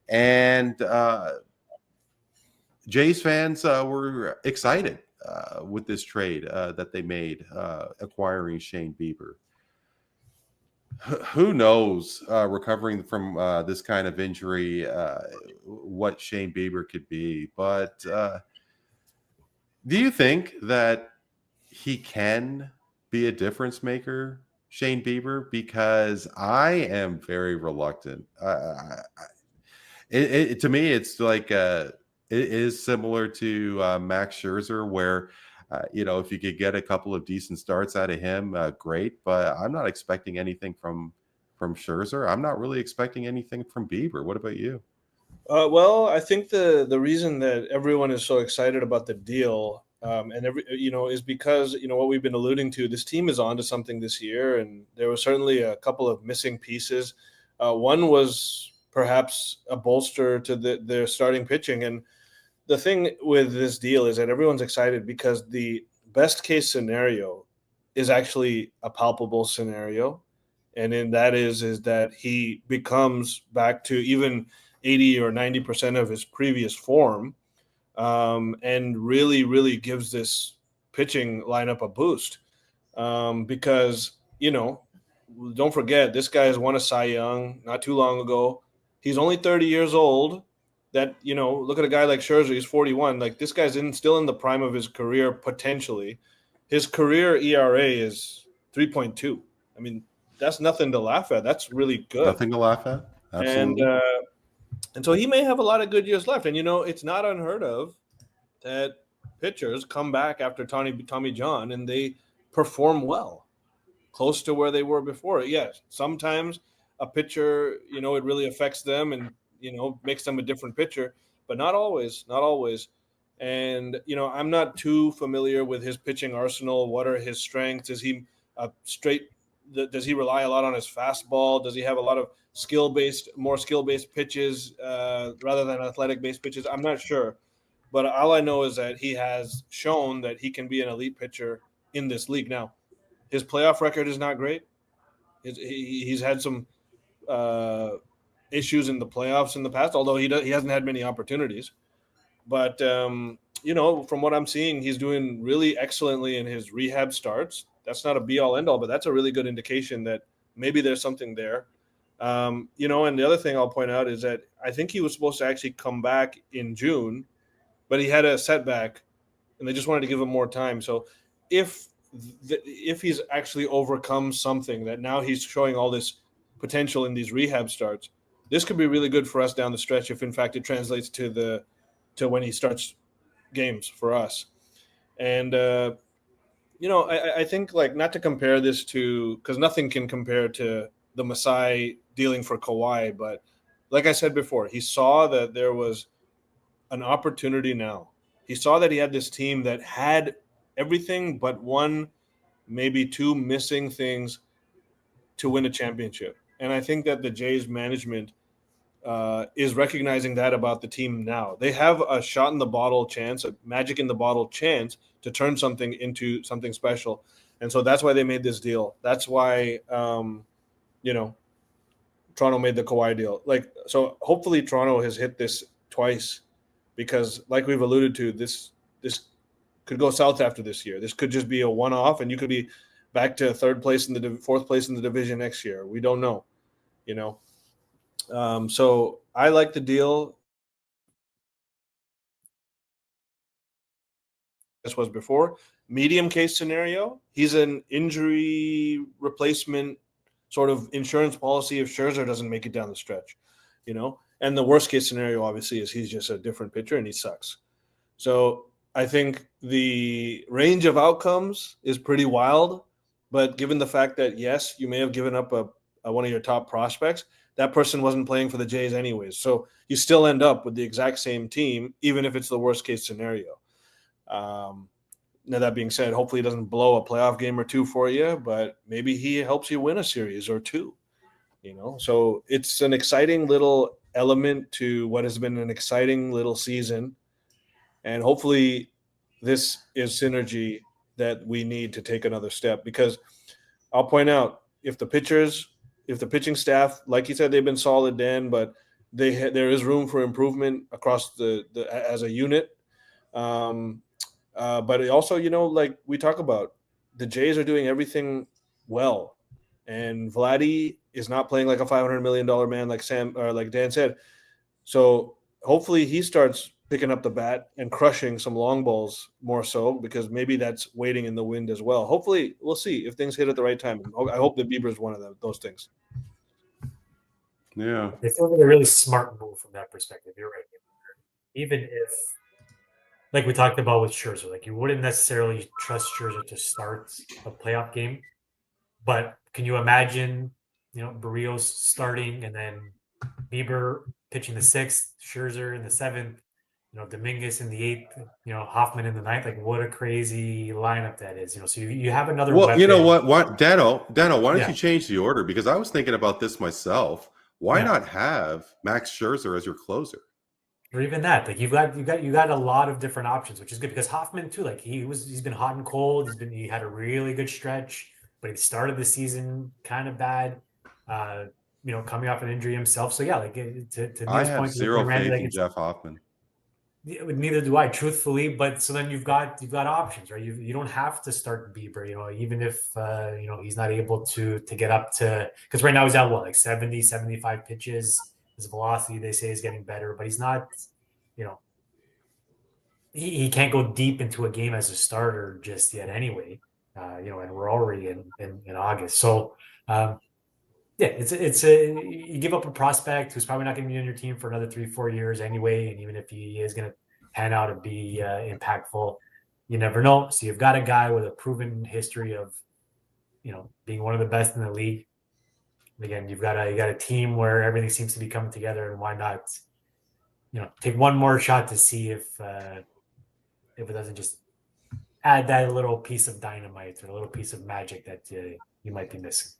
and Jays fans were excited with this trade that they made, acquiring Shane Bieber. Who knows, recovering from this kind of injury, what Shane Bieber could be. But do you think that he can be a difference maker, Shane Bieber? Because I am very reluctant. To me, it's like it is similar to Max Scherzer, where if you could get a couple of decent starts out of him, great. But I'm not expecting anything from Scherzer. I'm not really expecting anything from Bieber. What about you? Well, I think the reason that everyone is so excited about the deal, is because what we've been alluding to. This team is onto something this year, and there was certainly a couple of missing pieces. One was perhaps a bolster to their starting pitching, and the thing with this deal is that everyone's excited because the best case scenario is actually a palpable scenario. And in that is that he becomes back to even 80 or 90% of his previous form, and really, really gives this pitching lineup a boost. Because, don't forget, this guy has won a Cy Young not too long ago. He's only 30 years old. That, look at a guy like Scherzer, he's 41. Like, this guy's still in the prime of his career, potentially. His career ERA is 3.2. I mean, that's nothing to laugh at. That's really good. Nothing to laugh at. Absolutely. And so he may have a lot of good years left. And, it's not unheard of that pitchers come back after Tommy John and they perform well, close to where they were before. Yes, sometimes a pitcher, it really affects them and, makes them a different pitcher, but not always. And, I'm not too familiar with his pitching arsenal. What are his strengths? Is he does he rely a lot on his fastball? Does he have a lot of more skill-based pitches rather than athletic-based pitches? I'm not sure. But all I know is that he has shown that he can be an elite pitcher in this league. Now, his playoff record is not great. He's had some issues in the playoffs in the past, although he hasn't had many opportunities. But from what I'm seeing, he's doing really excellently in his rehab starts. That's not a be-all, end-all, but that's a really good indication that maybe there's something there. And the other thing I'll point out is that I think he was supposed to actually come back in June, but he had a setback, and they just wanted to give him more time. So if he's actually overcome something that now he's showing all this potential in these rehab starts, this could be really good for us down the stretch if, in fact, it translates to when he starts games for us. And I think, like, not to compare this to, because nothing can compare to the Masai dealing for Kawhi, but like I said before, he saw that there was an opportunity now. He saw that he had this team that had everything but one, maybe two missing things to win a championship. And I think that the Jays management is recognizing that about the team now. They have a shot in the bottle chance, a magic in the bottle chance to turn something into something special. And so that's why they made this deal. That's why, Toronto made the Kawhi deal. So hopefully Toronto has hit this twice, because like we've alluded to, this could go south after this year. This could just be a one-off, and you could be back to fourth place in the division next year. We don't know, So I like the deal. This was before. Medium case scenario, he's an injury replacement sort of insurance policy if Scherzer doesn't make it down the stretch, And the worst case scenario, obviously, is he's just a different pitcher and he sucks. So I think the range of outcomes is pretty wild, but given the fact that, yes, you may have given up one of your top prospects, that person wasn't playing for the Jays anyways. So you still end up with the exact same team, even if it's the worst case scenario. Now, that being said, hopefully he doesn't blow a playoff game or two for you, but maybe he helps you win a series or two, So it's an exciting little element to what has been an exciting little season. And hopefully this is synergy that we need to take another step, because I'll point out, if the pitching staff, like you said, they've been solid, Dan, but there is room for improvement across the as a unit. But also, like we talk about, the Jays are doing everything well, and Vladdy is not playing like a $500 million man, like Dan said. So hopefully he starts picking up the bat and crushing some long balls more so, because maybe that's waiting in the wind as well. Hopefully, we'll see if things hit at the right time. I hope that Bieber is one of those things. Yeah. It feels like a really smart move from that perspective. You're right. Even if, like we talked about with Scherzer, like you wouldn't necessarily trust Scherzer to start a playoff game, but can you imagine, Barrios starting and then Bieber pitching the 6th, Scherzer in the 7th, Dominguez in the 8th, Hoffman in the 9th? Like, what a crazy lineup that is, So you have another. Well, weapon. you know what, Dano, why don't you change the order? Because I was thinking about this myself. Why not have Max Scherzer as your closer? Or even that, like you got a lot of different options, which is good, because Hoffman too, like he's been hot and cold. He had a really good stretch, but he started the season kind of bad, coming off an injury himself. So yeah, like to I have point, zero Randy, faith like, in Jeff Hoffman. Neither do I, truthfully. But so then you've got options, right? You don't have to start Bieber, even if he's not able to get up to, because right now he's at like 70, 75 pitches. His velocity, they say, is getting better, but he's not, he can't go deep into a game as a starter just yet anyway, and we're already in August. So, you give up a prospect who's probably not going to be on your team for another 3-4 years anyway. And even if he is going to pan out and be impactful, you never know. So you've got a guy with a proven history of, being one of the best in the league. Again, you got a team where everything seems to be coming together, and why not, take one more shot to see if it doesn't just add that little piece of dynamite or a little piece of magic that you might be missing.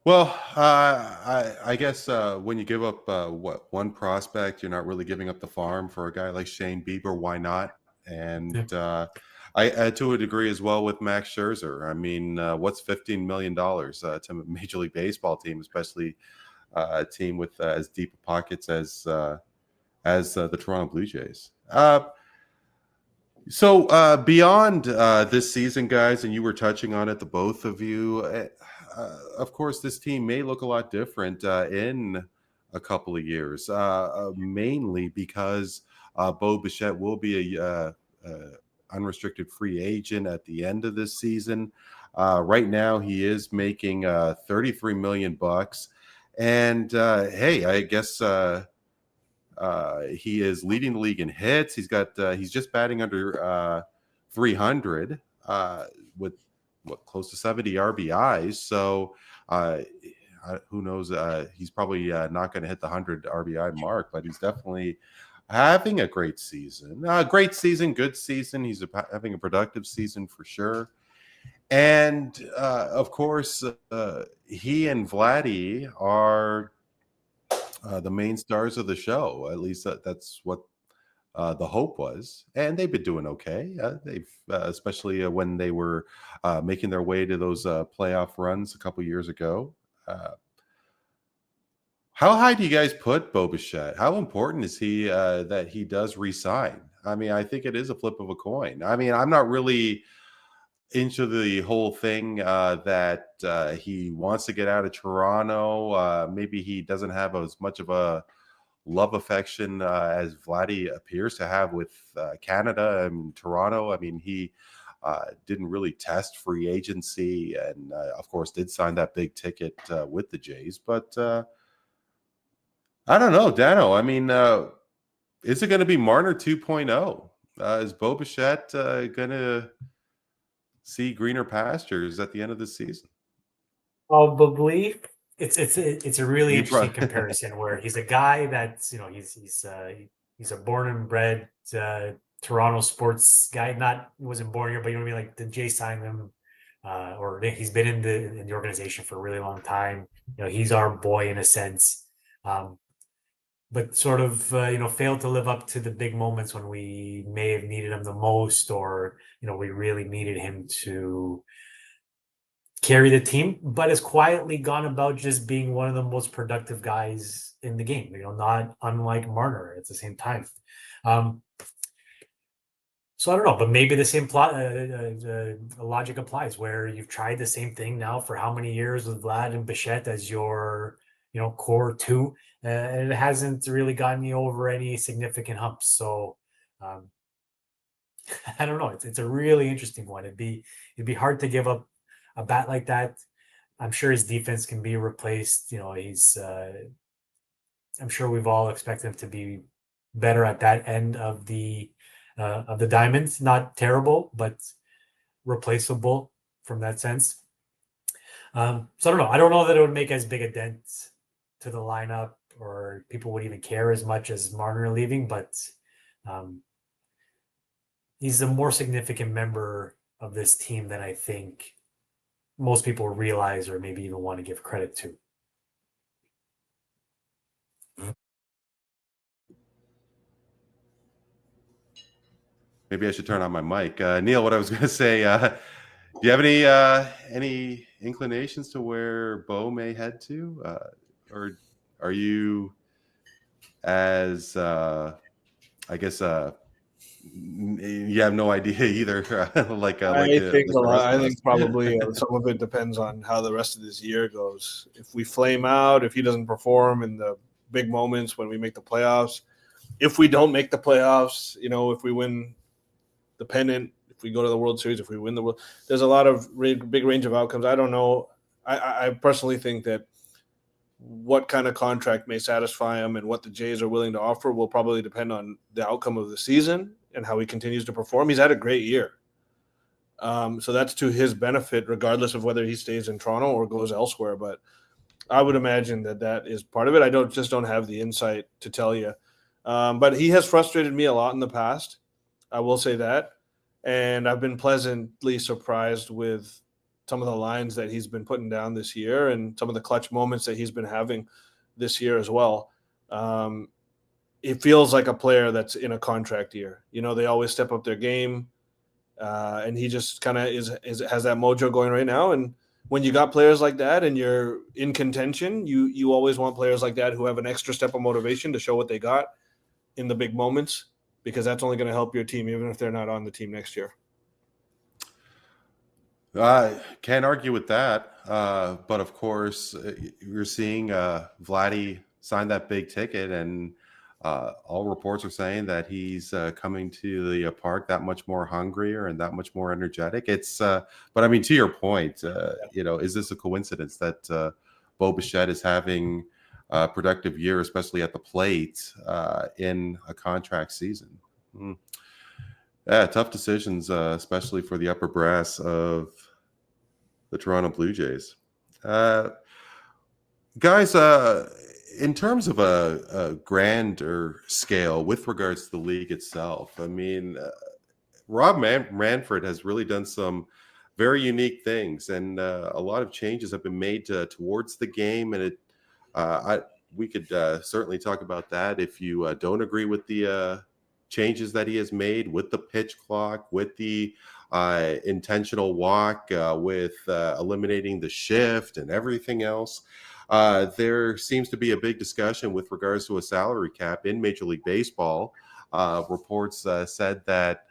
Well, I guess when you give up one prospect, you're not really giving up the farm for a guy like Shane Bieber. Why not? And I to a degree as well with Max Scherzer. I mean, what's $15 million to a Major League Baseball team, especially a team with as deep pockets as as the Toronto Blue Jays. So beyond this season, guys, and you were touching on it, the both of you, of course, this team may look a lot different in a couple of years, mainly because Bo Bichette will be a unrestricted free agent at the end of this season. Right now, he is making $33 million, and hey, I guess he is leading the league in hits. He's just batting under 300 with close to 70 RBIs. So who knows? He's probably not going to hit the 100 RBI mark, but he's definitely having a great season. Good season. He's having a productive season for sure. And of course, he and Vladdy are the main stars of the show. At least that's what the hope was, and they've been doing okay. They've especially when they were making their way to those playoff runs a couple years ago. How high do you guys put Bo Bichette? How important is he that he does resign? I mean, I think it is a flip of a coin. I mean, I'm not really into the whole thing that he wants to get out of Toronto. Maybe he doesn't have as much of a love affection as Vladdy appears to have with Canada and Toronto. I mean, he didn't really test free agency and, of course, did sign that big ticket with the Jays. But I don't know, Dano. I mean, is it going to be Marner 2.0? Is Bo Bichette going to see greener pastures at the end of the season? Probably. It's a really interesting comparison where he's a guy that's he's a born and bred Toronto sports guy. Wasn't born here, but you know what I mean. Like the Jays signed him, or he's been in the organization for a really long time. You know, he's our boy in a sense, but sort of failed to live up to the big moments when we may have needed him the most, or we really needed him to carry the team, but has quietly gone about just being one of the most productive guys in the game, not unlike Marner at the same time. So I don't know, but maybe the same logic applies where you've tried the same thing now for how many years with Vlad and Bichette as your, core two, and it hasn't really gotten you over any significant humps. So I don't know. It's a really interesting one. It'd be hard to give up a bat like that. I'm sure his defense can be replaced. He's I'm sure we've all expected him to be better at that end of the diamond. Not terrible, but replaceable from that sense. So I don't know. I don't know that it would make as big a dent to the lineup, or people would even care as much as Marner leaving, but he's a more significant member of this team than I think most people realize or maybe even want to give credit to. Maybe I should turn on my mic. Neel, what I was going to say, do you have any inclinations to where Bo may head to? Or are you as, I guess, you have no idea either? I think probably some of it depends on how the rest of this year goes. If we flame out, if he doesn't perform in the big moments when we make the playoffs, if we don't make the playoffs, if we win the pennant, if we go to the World Series, if we win the World, there's a lot of big range of outcomes. I don't know. I personally think that what kind of contract may satisfy him and what the Jays are willing to offer will probably depend on the outcome of the season and how he continues to perform. He's had a great year. So that's to his benefit, regardless of whether he stays in Toronto or goes elsewhere. But I would imagine that is part of it. I don't have the insight to tell you. But he has frustrated me a lot in the past. I will say that. And I've been pleasantly surprised with some of the lines that he's been putting down this year and some of the clutch moments that he's been having this year as well. It feels like a player that's in a contract year. They always step up their game, and he just kind of has that mojo going right now. And when you got players like that and you're in contention, you always want players like that who have an extra step of motivation to show what they got. in the big moments, because that's only going to help your team, even if they're not on the team next year. Can't argue with that. But of course, you're seeing Vladdy sign that big ticket, and all reports are saying that he's coming to the park that much more hungrier and that much more energetic. It's, but I mean, to your point, is this a coincidence that Bo Bichette is having a productive year, especially at the plate, in a contract season? Yeah, tough decisions, especially for the upper brass of the Toronto Blue Jays. Guys, in terms of a grander scale with regards to the league itself, I mean, Rob Manfred has really done some very unique things, and a lot of changes have been made towards the game. And we could certainly talk about that if you don't agree with the changes that he has made with the pitch clock, with the intentional walk, with eliminating the shift and everything else. There seems to be a big discussion with regards to a salary cap in Major League Baseball. Reports said that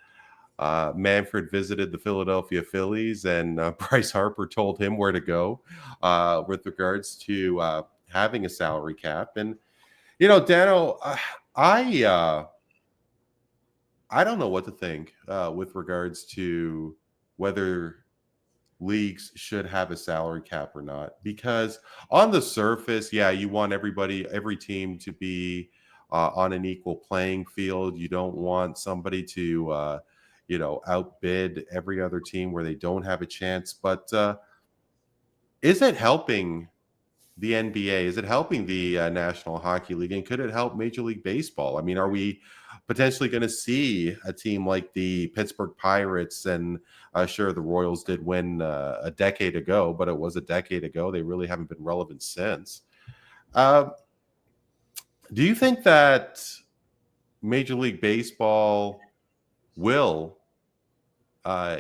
Manfred visited the Philadelphia Phillies, and Bryce Harper told him where to go with regards to having a salary cap. And, Dano, I don't know what to think with regards to whether leagues should have a salary cap or not, because on the surface, yeah, you want every team to be on an equal playing field. You don't want somebody to, outbid every other team where they don't have a chance. But is it helping the NBA? Is it helping the National Hockey League? And could it help Major League Baseball? I mean, are we potentially going to see a team like the Pittsburgh Pirates, and sure, the Royals did win a decade ago, but it was a decade ago. They really haven't been relevant since. Do you think that Major League Baseball will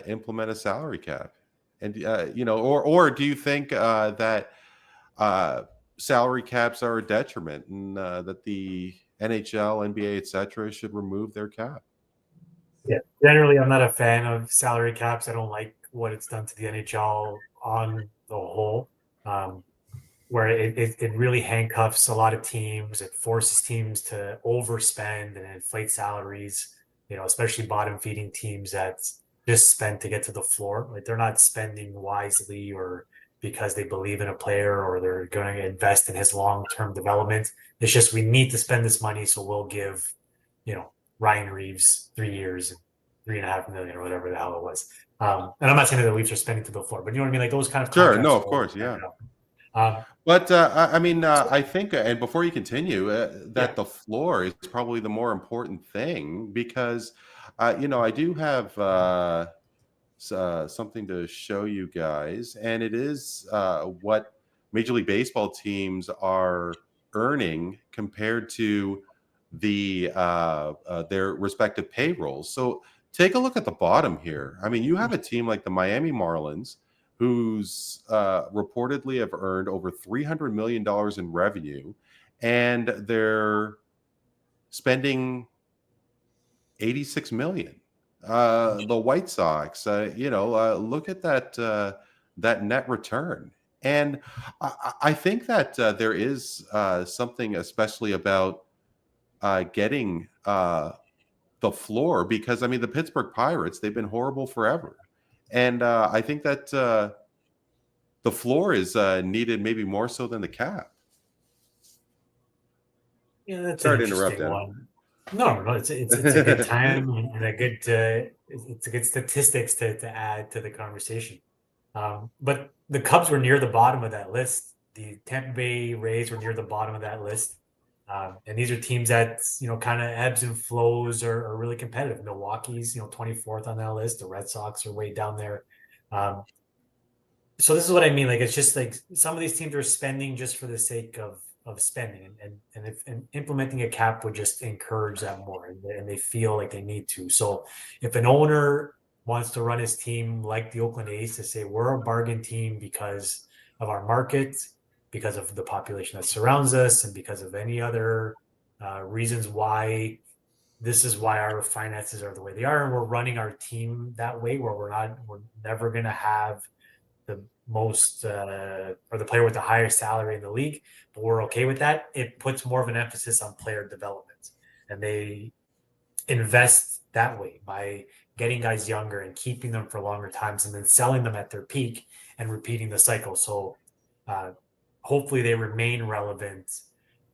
implement a salary cap? And, or do you think that salary caps are a detriment, and that the NHL, NBA, etc. should remove their cap? Yeah, generally, I'm not a fan of salary caps. I don't like what it's done to the NHL on the whole, where it really handcuffs a lot of teams. It forces teams to overspend and inflate salaries, especially bottom feeding teams that just spend to get to the floor. Like, they're not spending wisely or because they believe in a player or they're going to invest in his long-term development. It's just, we need to spend this money, so we'll give, Ryan Reeves 3 years and $3.5 million or whatever the hell it was. And I'm not saying that the Leafs are spending to the floor, but you know what I mean? Like those kind of Sure, no, of course, yeah. But I think, and before you continue, that the floor is probably the more important thing, because, I do have something to show you guys, and it is what Major League Baseball teams are earning compared to the their respective payrolls. So take a look at the bottom here. I mean, you have a team like the Miami Marlins, who's reportedly have earned over $300 million in revenue, and they're spending $86 million. The White Sox, look at that net return. And I think that there is something especially about getting the floor, because, I mean, the Pittsburgh Pirates, they've been horrible forever. And I think that the floor is needed maybe more so than the cap. Yeah, that's Sorry an to interrupt, interesting one. No, it's a good time and a good it's a good statistics to add to the conversation. But the Cubs were near the bottom of that list. The Tampa Bay Rays were near the bottom of that list. And these are teams that, kind of ebbs and flows are really competitive. Milwaukee's, 24th on that list. The Red Sox are way down there. So this is what I mean. Like, it's just like some of these teams are spending just for the sake of spending, and if implementing a cap would just encourage that more, and they feel like they need to. So if an owner wants to run his team like the Oakland A's, to say we're a bargain team because of our market, because of the population that surrounds us, and because of any other reasons why this is why our finances are the way they are, and we're running our team that way, where we're never going to have the most or the player with the highest salary in the league, but we're okay with that. It puts more of an emphasis on player development, and they invest that way by getting guys younger and keeping them for longer times, and then selling them at their peak and repeating the cycle. So hopefully they remain relevant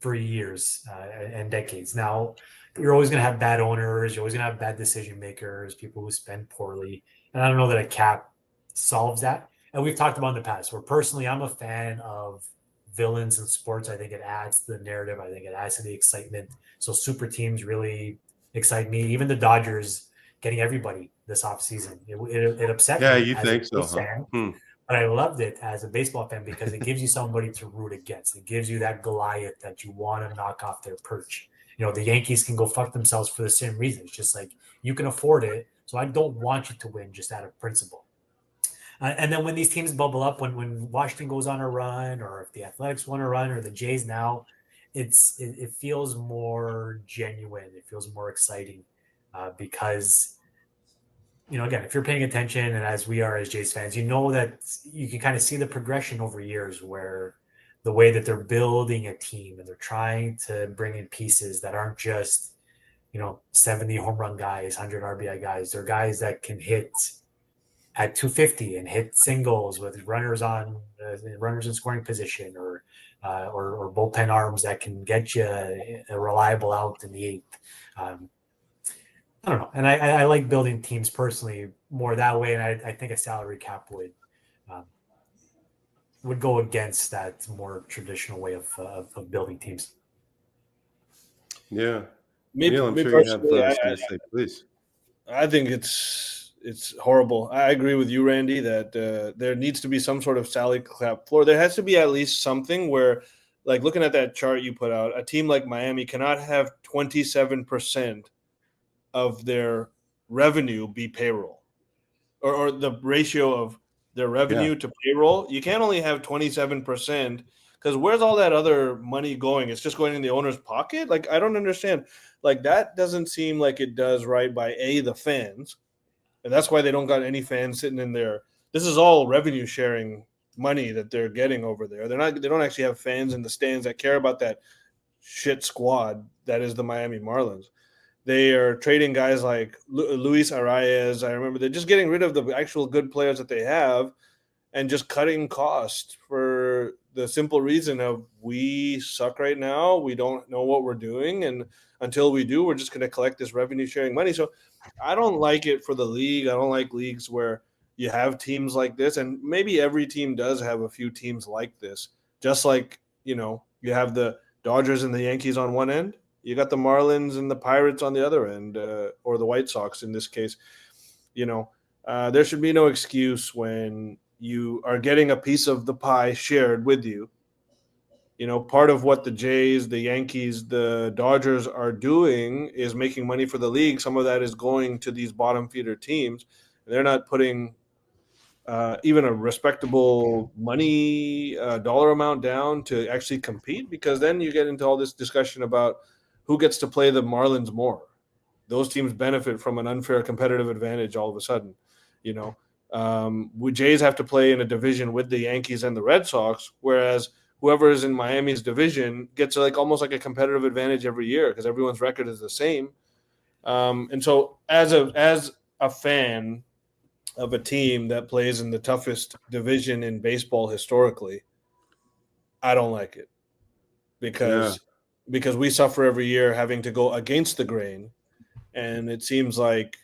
for years and decades. Now, you're always going to have bad owners. You're always going to have bad decision makers, people who spend poorly. And I don't know that a cap solves that. And we've talked about in the past, where personally I'm a fan of villains in sports. I think it adds to the narrative. I think it adds to the excitement. So super teams really excite me. Even the Dodgers getting everybody this offseason. It upset Yeah, me you as think a so, Knicks huh? fan, but I loved it as a baseball fan because it gives you somebody to root against. It gives you that Goliath that you want to knock off their perch. The Yankees can go fuck themselves for the same reason. It's just like, you can afford it, so I don't want you to win just out of principle. And then when these teams bubble up, when Washington goes on a run, or if the Athletics want to run, or the Jays now, it feels more genuine. It feels more exciting because, again, if you're paying attention, and as we are as Jays fans, that you can kind of see the progression over years, where the way that they're building a team and they're trying to bring in pieces that aren't just, 70 home run guys, 100 RBI guys. They're guys that can hit at 250 and hit singles with runners in scoring position, or bullpen arms that can get you a reliable out in the eighth. I don't know. And I like building teams personally more that way. And I think a salary cap would go against that more traditional way of building teams. Yeah. Me Neel, I'm sure you have personally, something to say, please. I think it's horrible. I agree with you, Randy, that there needs to be some sort of salary cap floor. There has to be at least something where, like looking at that chart you put out, a team like Miami cannot have 27% of their revenue be payroll, or the ratio of their revenue to payroll. You can't only have 27%, because where's all that other money going? It's just going in the owner's pocket? Like, I don't understand. Like, that doesn't seem like it does right by the fans. And that's why they don't got any fans sitting in there. This is all revenue sharing money that they're getting over there. They don't actually have fans in the stands that care about that shit squad that is the Miami Marlins. They are trading guys like Luis Arias. I remember they're just getting rid of the actual good players that they have and just cutting costs for the simple reason of, we suck right now. We don't know what we're doing. And until we do, we're just going to collect this revenue sharing money. So I don't like it for the league. I don't like leagues where you have teams like this. And maybe every team does have a few teams like this. Just like, you have the Dodgers and the Yankees on one end. You got the Marlins and the Pirates on the other end, or the White Sox in this case. There should be no excuse when you are getting a piece of the pie shared with you. Part of what the Jays, the Yankees, the Dodgers are doing is making money for the league. Some of that is going to these bottom feeder teams. They're not putting even a respectable money dollar amount down to actually compete, because then you get into all this discussion about who gets to play the Marlins more. Those teams benefit from an unfair competitive advantage all of a sudden. Jays have to play in a division with the Yankees and the Red Sox, whereas whoever is in Miami's division gets almost like a competitive advantage every year because everyone's record is the same. And so as a fan of a team that plays in the toughest division in baseball historically, I don't like it because we suffer every year having to go against the grain. And it seems like,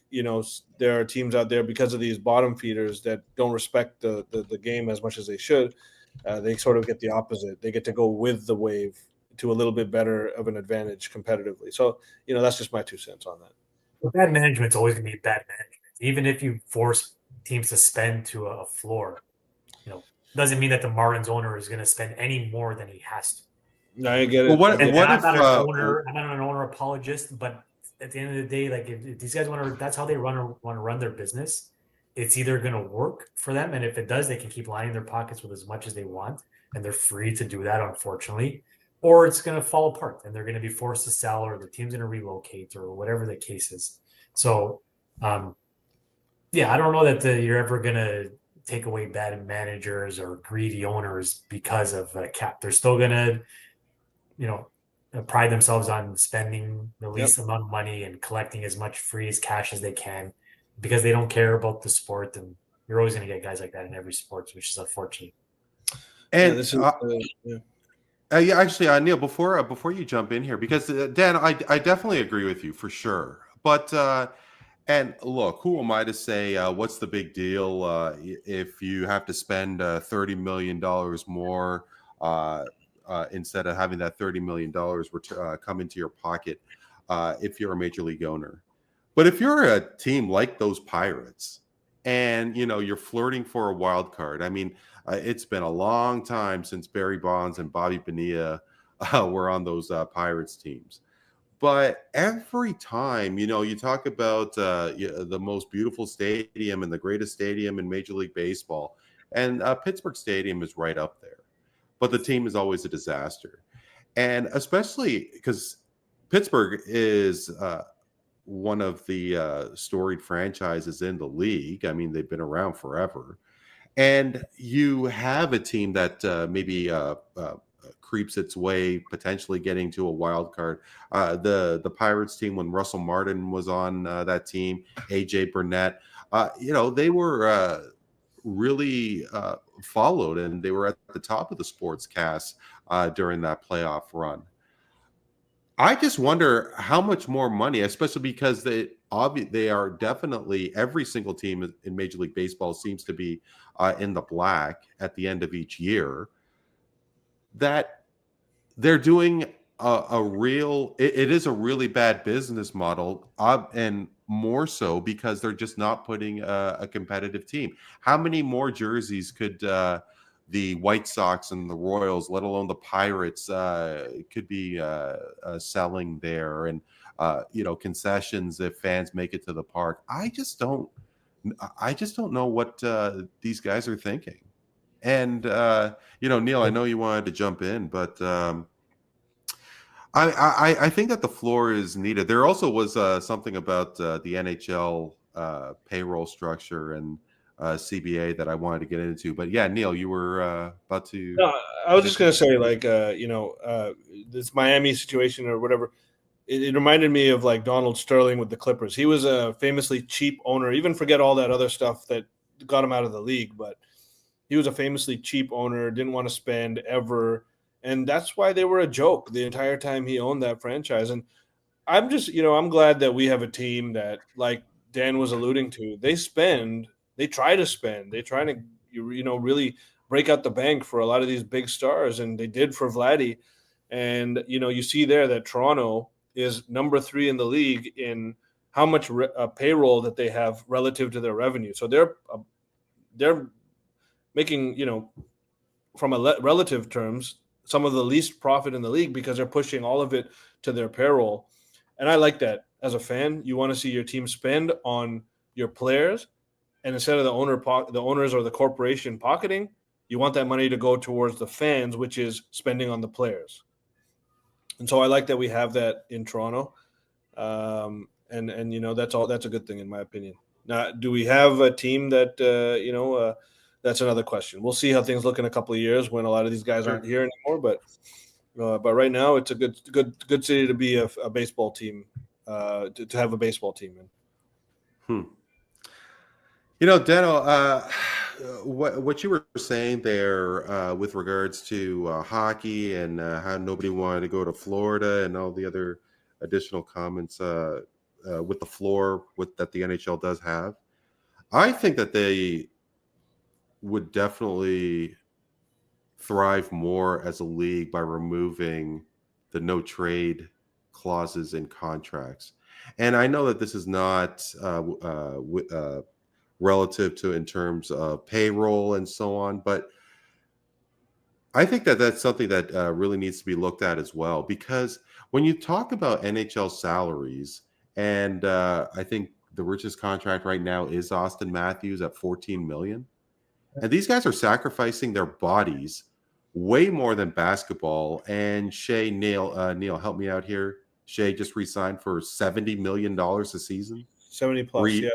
there are teams out there because of these bottom feeders that don't respect the game as much as they should. They sort of get the opposite. They get to go with the wave to a little bit better of an advantage competitively. So, that's just my 2 cents on that. Well, bad management's always going to be bad management. Even if you force teams to spend to a floor, doesn't mean that the Marlins owner is going to spend any more than he has to. No, I get it. Well, what I'm if not an owner apologist, but at the end of the day, like if these guys that's how they want to run their business. It's either going to work for them, and if it does, they can keep lining their pockets with as much as they want, and they're free to do that, unfortunately. or it's going to fall apart and they're going to be forced to sell, or the team's going to relocate, or whatever the case is. So, yeah, I don't know that you're ever going to take away bad managers or greedy owners because of a cap. They're still going to, pride themselves on spending the least amount of money and collecting as much free as cash as they can, because they don't care about the sport. And you're always going to get guys like that in every sport, which is unfortunate. And actually, Neel, before you jump in here, because Dan, I definitely agree with you for sure. But and look, who am I to say what's the big deal if you have to spend $30 million more instead of having that $30 million come into your pocket if you're a major league owner. But if you're a team like those Pirates and you're flirting for a wild card, I mean, it's been a long time since Barry Bonds and Bobby Bonilla were on those Pirates teams. But every time, you talk about the most beautiful stadium and the greatest stadium in Major League Baseball, and Pittsburgh Stadium is right up there. But the team is always a disaster. And especially because Pittsburgh is one of the storied franchises in the league. I mean, they've been around forever. And you have a team that maybe creeps its way, potentially getting to a wild card. The Pirates team, when Russell Martin was on that team, AJ Burnett, they were really followed, and they were at the top of the sportscast during that playoff run. I just wonder how much more money, especially because they are definitely, every single team in Major League Baseball seems to be in the black at the end of each year, that they're doing it is a really bad business model, and more so because they're just not putting a competitive team. How many more jerseys could the White Sox and the Royals, let alone the Pirates, could be selling there, and concessions if fans make it to the park? I just don't know what these guys are thinking. And Neel, I know you wanted to jump in, but I think that the floor is needed. There also was something about the NHL payroll structure and CBA that I wanted to get into. But yeah, Neel, you were about to. No, I was just going to say, this Miami situation or whatever, it reminded me of like Donald Sterling with the Clippers. He was a famously cheap owner. Even forget all that other stuff that got him out of the league, but he was a famously cheap owner, didn't want to spend ever. And that's why they were a joke the entire time he owned that franchise. And I'm just, I'm glad that we have a team that, like Dan was alluding to, they try to really break out the bank for a lot of these big stars. And they did for Vladdy. And, you see there that Toronto is number 3 in the league in how much payroll that they have relative to their revenue. So they're making, from a relative terms, some of the least profit in the league because they're pushing all of it to their payroll. And I like that. As a fan, you want to see your team spend on your players, and instead of the owners or the corporation pocketing, you want that money to go towards the fans, which is spending on the players. And so I like that we have that in Toronto. And that's a good thing in my opinion. Now, do we have a team that that's another question. We'll see how things look in a couple of years when a lot of these guys aren't here anymore. But right now, it's a good city to be a baseball team, to have a baseball team in. Deno, what you were saying there with regards to hockey and how nobody wanted to go to Florida and all the other additional comments with the floor that the NHL does have, I think that they would definitely thrive more as a league by removing the no trade clauses in contracts. And I know that this is not relative to in terms of payroll and so on, but I think that that's something that really needs to be looked at as well, because when you talk about NHL salaries, and I think the richest contract right now is Auston Matthews at $14 million. And these guys are sacrificing their bodies way more than basketball. And Neel, help me out here. Shea just re-signed for $70 million a season. 70 plus, yeah.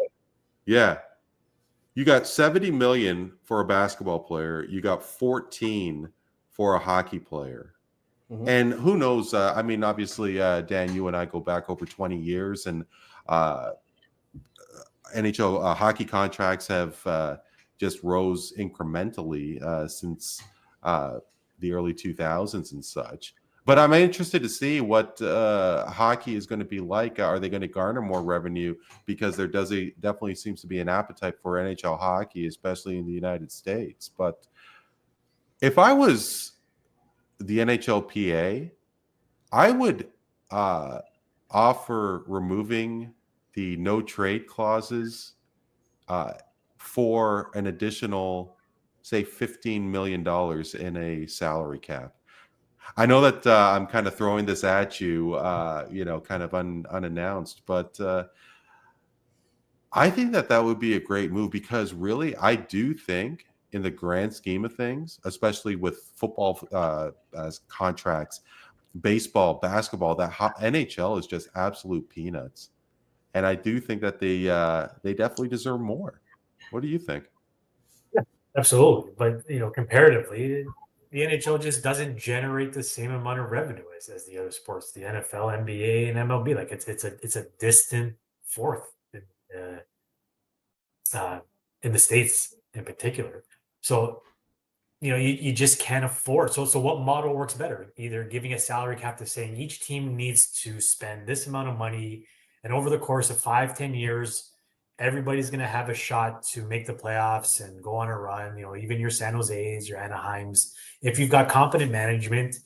Yeah. You got 70 million for a basketball player. You got 14 for a hockey player. Mhm. And who knows? I mean, obviously, Dan, you and I go back over 20 years, and NHL hockey contracts have just rose incrementally since the early 2000s and such. But I'm interested to see what hockey is going to be like. Are they going to garner more revenue? Because there definitely seems to be an appetite for NHL hockey, especially in the United States. But if I was the NHLPA, I would offer removing the no trade clauses for an additional, say, $15 million in a salary cap. I know that I'm kind of throwing this at you, kind of unannounced, but I think that would be a great move because really, I do think in the grand scheme of things, especially with football as contracts, baseball, basketball, that NHL is just absolute peanuts. And I do think that they definitely deserve more. What do you think? Yeah, absolutely. But comparatively, the NHL just doesn't generate the same amount of revenue as the other sports, the NFL, NBA, and MLB. Like it's a distant fourth in the States in particular. So you just can't afford. So what model works better? Either giving a salary cap to saying each team needs to spend this amount of money, and over the course of 5-10 years, everybody's going to have a shot to make the playoffs and go on a run. Even your San Jose's, your Anaheims. If you've got competent management,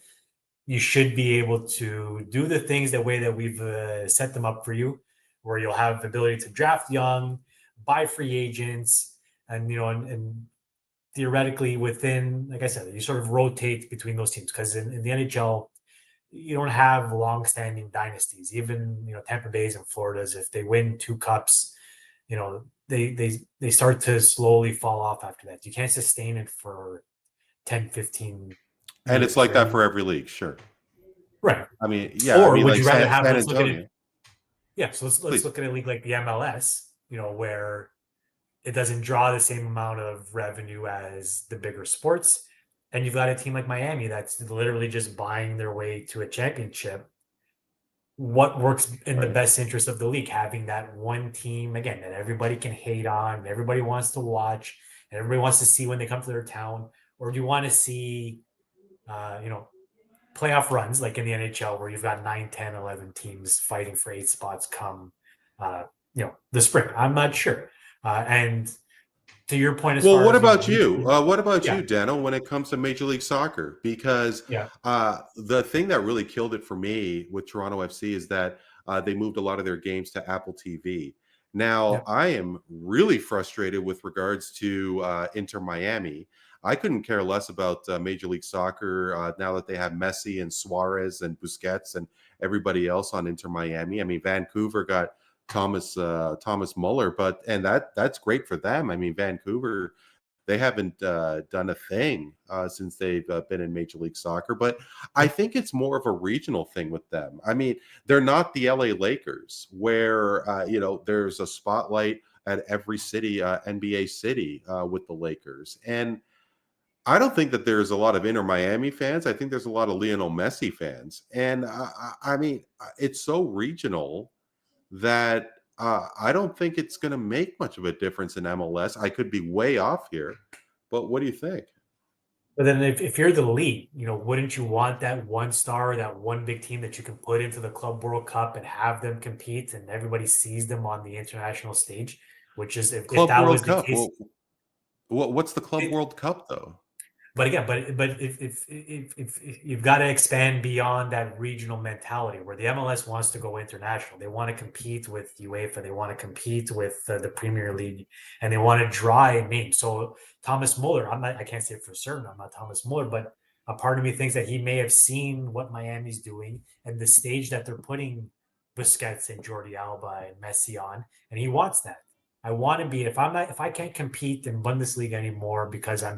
you should be able to do the things the way that we've set them up for you, where you'll have the ability to draft young, buy free agents, and and theoretically within, like I said, you sort of rotate between those teams because in the NHL, you don't have long-standing dynasties. Even Tampa Bay's and Florida's, if they win 2 cups, they start to slowly fall off after that. You can't sustain it for 10, 15 And years, it's like right? that for every league, sure. Right. I mean, yeah. Or I mean, would like you rather San let's look at Antonio. it. Yeah, so let's look at a league like the MLS, where it doesn't draw the same amount of revenue as the bigger sports. And you've got a team like Miami that's literally just buying their way to a championship. What works in the best interest of the league? Having that one team, again, that everybody can hate on, everybody wants to watch, and everybody wants to see when they come to their town. Or do you want to see, playoff runs like in the NHL where you've got 9, 10, 11 teams fighting for 8 spots come, the spring? I'm not sure. And to your point, as Well, far what as about you? What about yeah, you, Dano, when it comes to Major League Soccer? Because yeah, the thing that really killed it for me with Toronto FC is that they moved a lot of their games to Apple TV. Now, yeah, I am really frustrated with regards to Inter Miami. I couldn't care less about Major League Soccer now that they have Messi and Suarez and Busquets and everybody else on Inter Miami. I mean, Vancouver got Thomas Muller, and that's great for them. I mean, Vancouver, they haven't done a thing since they've been in Major League Soccer, but I think it's more of a regional thing with them. I mean, they're not the LA Lakers where there's a spotlight at every city, NBA city with the Lakers. And I don't think that there's a lot of Inter Miami fans. I think there's a lot of Lionel Messi fans. And I mean, it's so regional that I don't think it's going to make much of a difference in MLS. I could be way off here, but what do you think? but then if you're the league, wouldn't you want that one star, that one big team that you can put into the Club World Cup and have them compete and everybody sees them on the international stage? Which is if Club that World was the Cup. case. Well, what's the Club it, World Cup though? But again, if you've got to expand beyond that regional mentality, where the MLS wants to go international, they want to compete with UEFA, they want to compete with the Premier League, and they want to draw a name. So Thomas Muller, I can't say for certain, I'm not Thomas Muller, but a part of me thinks that he may have seen what Miami's doing and the stage that they're putting Busquets and Jordi Alba and Messi on, and he wants that. I want to be, if I can't compete in Bundesliga anymore because I'm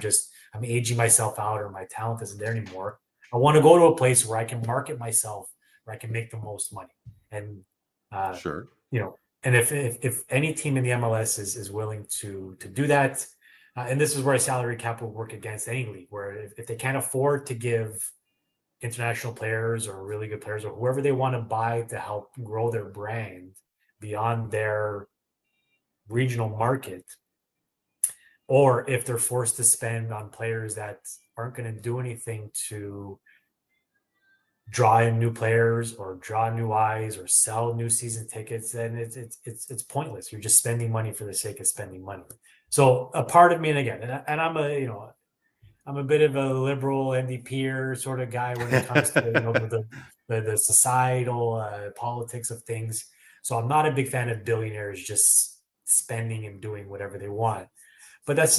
aging myself out or my talent isn't there anymore, I want to go to a place where I can market myself, where I can make the most money. And, Sure. And if any team in the MLS is willing to do that, and this is where a salary cap will work against any league, where if they can't afford to give international players or really good players or whoever they want to buy to help grow their brand beyond their regional market, or if they're forced to spend on players that aren't going to do anything to draw in new players or draw new eyes or sell new season tickets, then it's pointless. You're just spending money for the sake of spending money. So a part of me, and again, and I'm a bit of a liberal NDPer sort of guy when it comes to the societal politics of things. So I'm not a big fan of billionaires just spending and doing whatever they want. But that's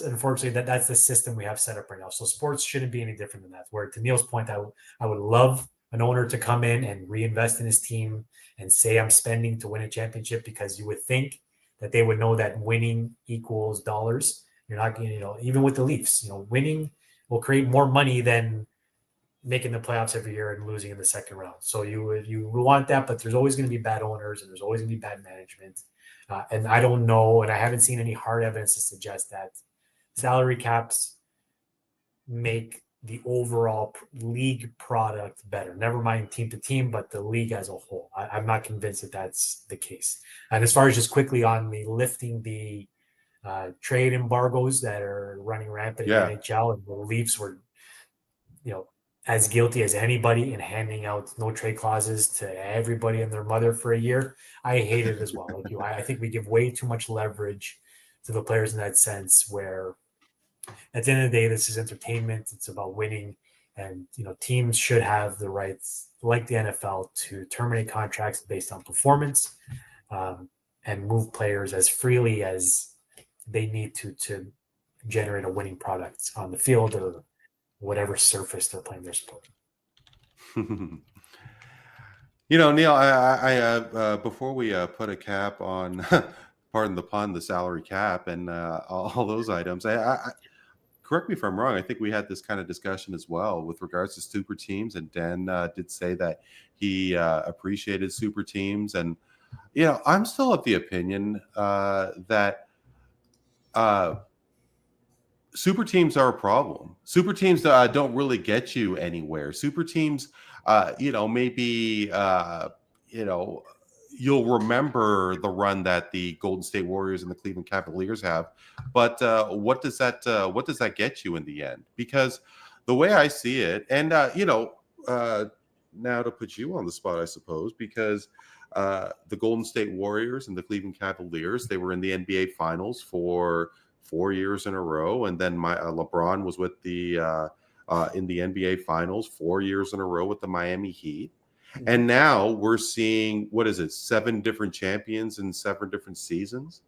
unfortunately that's the system we have set up right now. So sports shouldn't be any different than that. Where to Neel's point, I would love an owner to come in and reinvest in his team and say I'm spending to win a championship, because you would think that they would know that winning equals dollars. You're not going to, even with the Leafs, winning will create more money than making the playoffs every year and losing in the second round. So you want that, but there's always going to be bad owners and there's always going to be bad management. And I don't know, and I haven't seen any hard evidence to suggest that salary caps make the overall league product better. Never mind team to team, but the league as a whole. I'm not convinced that that's the case. And as far as just quickly on the lifting the trade embargoes that are running rampant in the NHL, and the Leafs were, as guilty as anybody in handing out no trade clauses to everybody and their mother for a year. I hate it as well. Like you, I think we give way too much leverage to the players in that sense, where at the end of the day, this is entertainment. It's about winning. And, teams should have the rights, like the NFL, to terminate contracts based on performance, and move players as freely as they need to generate a winning product on the field or whatever surface they're playing their sport. Neel, I before we put a cap on, pardon the pun, the salary cap and all those items, I correct me if I'm wrong, I think we had this kind of discussion as well with regards to super teams, and Dan did say that he appreciated super teams, and I'm still of the opinion that super teams are a problem. Super teams don't really get you anywhere. Super teams, maybe, you'll remember the run that the Golden State Warriors and the Cleveland Cavaliers have, but what does that get you in the end? Because the way I see it, and now to put you on the spot, I suppose, because the Golden State Warriors and the Cleveland Cavaliers, they were in the NBA Finals for 4 years in a row, and then LeBron was with the in the NBA Finals 4 years in a row with the Miami Heat, and now we're seeing 7 different champions in 7 different seasons,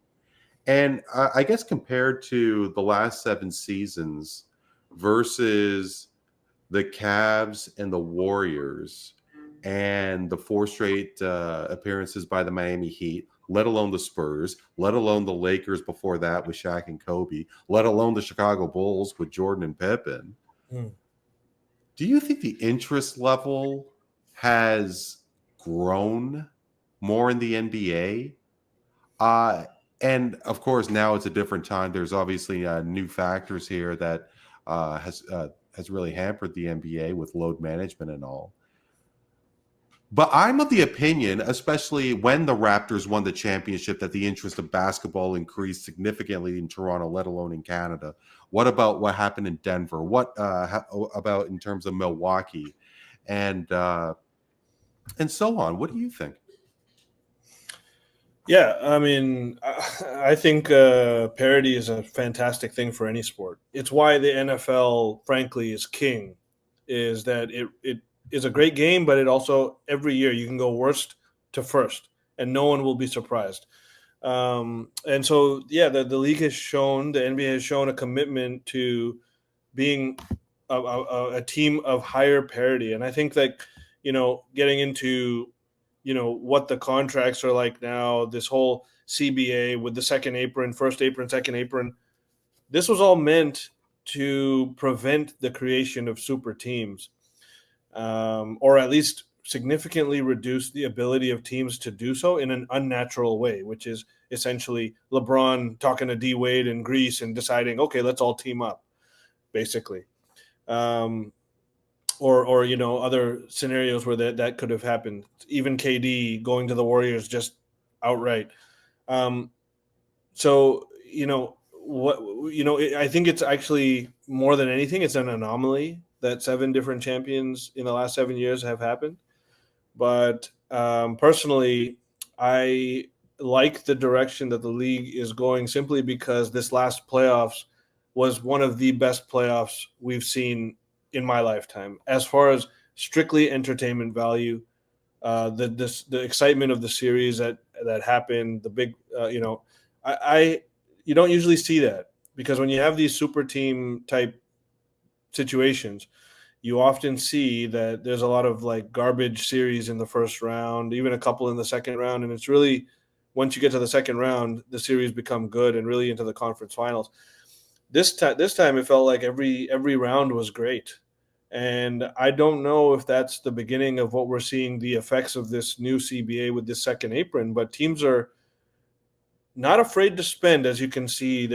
and I guess compared to the last 7 seasons versus the Cavs and the Warriors and the 4 straight appearances by the Miami Heat, let alone the Spurs, let alone the Lakers before that with Shaq and Kobe, let alone the Chicago Bulls with Jordan and Pippen. Do you think the interest level has grown more in the NBA? And of course, now it's a different time. There's obviously new factors here that has really hampered the NBA with load management and all. But I'm of the opinion, especially when the Raptors won the championship, that the interest of basketball increased significantly in Toronto, let alone in Canada. What about what happened in Denver? What about in terms of Milwaukee, and so on? What do you think? Yeah, I mean, I think parity is a fantastic thing for any sport. It's why the NFL, frankly, is king. Is that it is a great game, but it also, every year you can go worst to first, and no one will be surprised. And so, the league has shown, the NBA has shown a commitment to being a team of higher parity. And I think that, getting into what the contracts are like now, this whole CBA with the second apron, first apron, second apron, this was all meant to prevent the creation of super teams, or at least significantly reduce the ability of teams to do so in an unnatural way, which is essentially LeBron talking to D Wade in Greece and deciding, okay, let's all team up, basically. Or other scenarios where that could have happened. Even KD going to the Warriors just outright. So I think it's actually more than anything, it's an anomaly that 7 different champions in the last 7 years have happened. But personally, I like the direction that the league is going, simply because this last playoffs was one of the best playoffs we've seen in my lifetime, as far as strictly entertainment value. The excitement of the series that happened, the big, you don't usually see that, because when you have these super team type situations, you often see that there's a lot of like garbage series in the first round, even a couple in the second round. And it's really, once you get to the second round, the series become good and really into the conference finals. This time it felt like every round was great. And I don't know if that's the beginning of what we're seeing, the effects of this new CBA with this second apron, but teams are not afraid to spend. As you can see,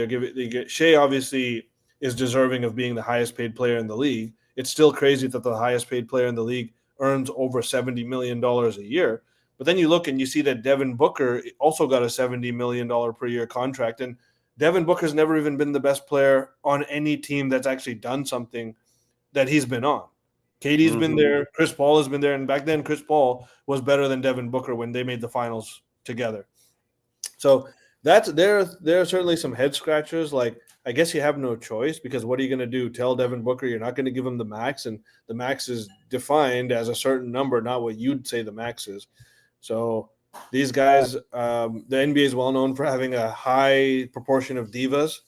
Shea obviously is deserving of being the highest paid player in the league. It's still crazy that the highest paid player in the league earns over $70 million a year. But then you look and you see that Devin Booker also got a $70 million per year contract. And Devin Booker's never even been the best player on any team that's actually done something that he's been on. Katy's been there. Chris Paul has been there. And back then, Chris Paul was better than Devin Booker when they made the finals together. So there are certainly some head scratchers. Like, I guess you have no choice, because what are you going to do? Tell Devin Booker you're not going to give him the max, and the max is defined as a certain number, not what you'd say the max is. So these guys, the NBA is well known for having a high proportion of divas.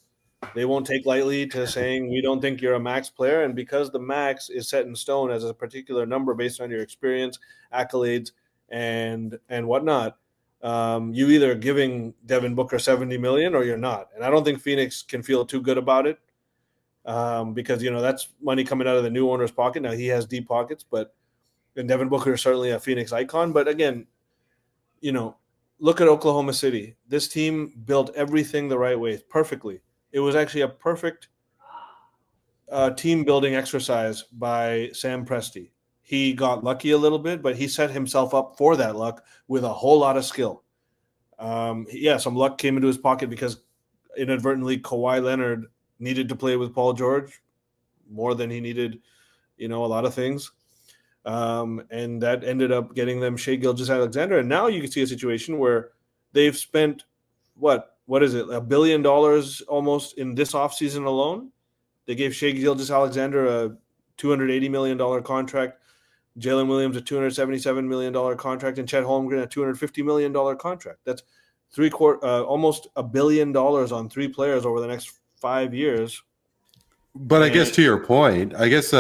They won't take lightly to saying we don't think you're a max player. And because the max is set in stone as a particular number based on your experience, accolades, and whatnot, you either giving Devin Booker $70 million or you're not. And I don't think Phoenix can feel too good about it, because that's money coming out of the new owner's pocket. Now he has deep pockets, and Devin Booker is certainly a Phoenix icon. But again, look at Oklahoma City. This team built everything the right way, perfectly. It was actually a perfect team building exercise by Sam Presti. He got lucky a little bit, but he set himself up for that luck with a whole lot of skill. Some luck came into his pocket because inadvertently Kawhi Leonard needed to play with Paul George more than he needed, a lot of things. And that ended up getting them Shai Gilgeous-Alexander. And now you can see a situation where they've spent, what is it, $1 billion almost in this offseason alone. They gave Shai Gilgeous-Alexander a $280 million contract, Jalen Williams a $277 million contract, and Chet Holmgren a $250 million contract. That's almost $1 billion on 3 players over the next 5 years. But I guess to your point, because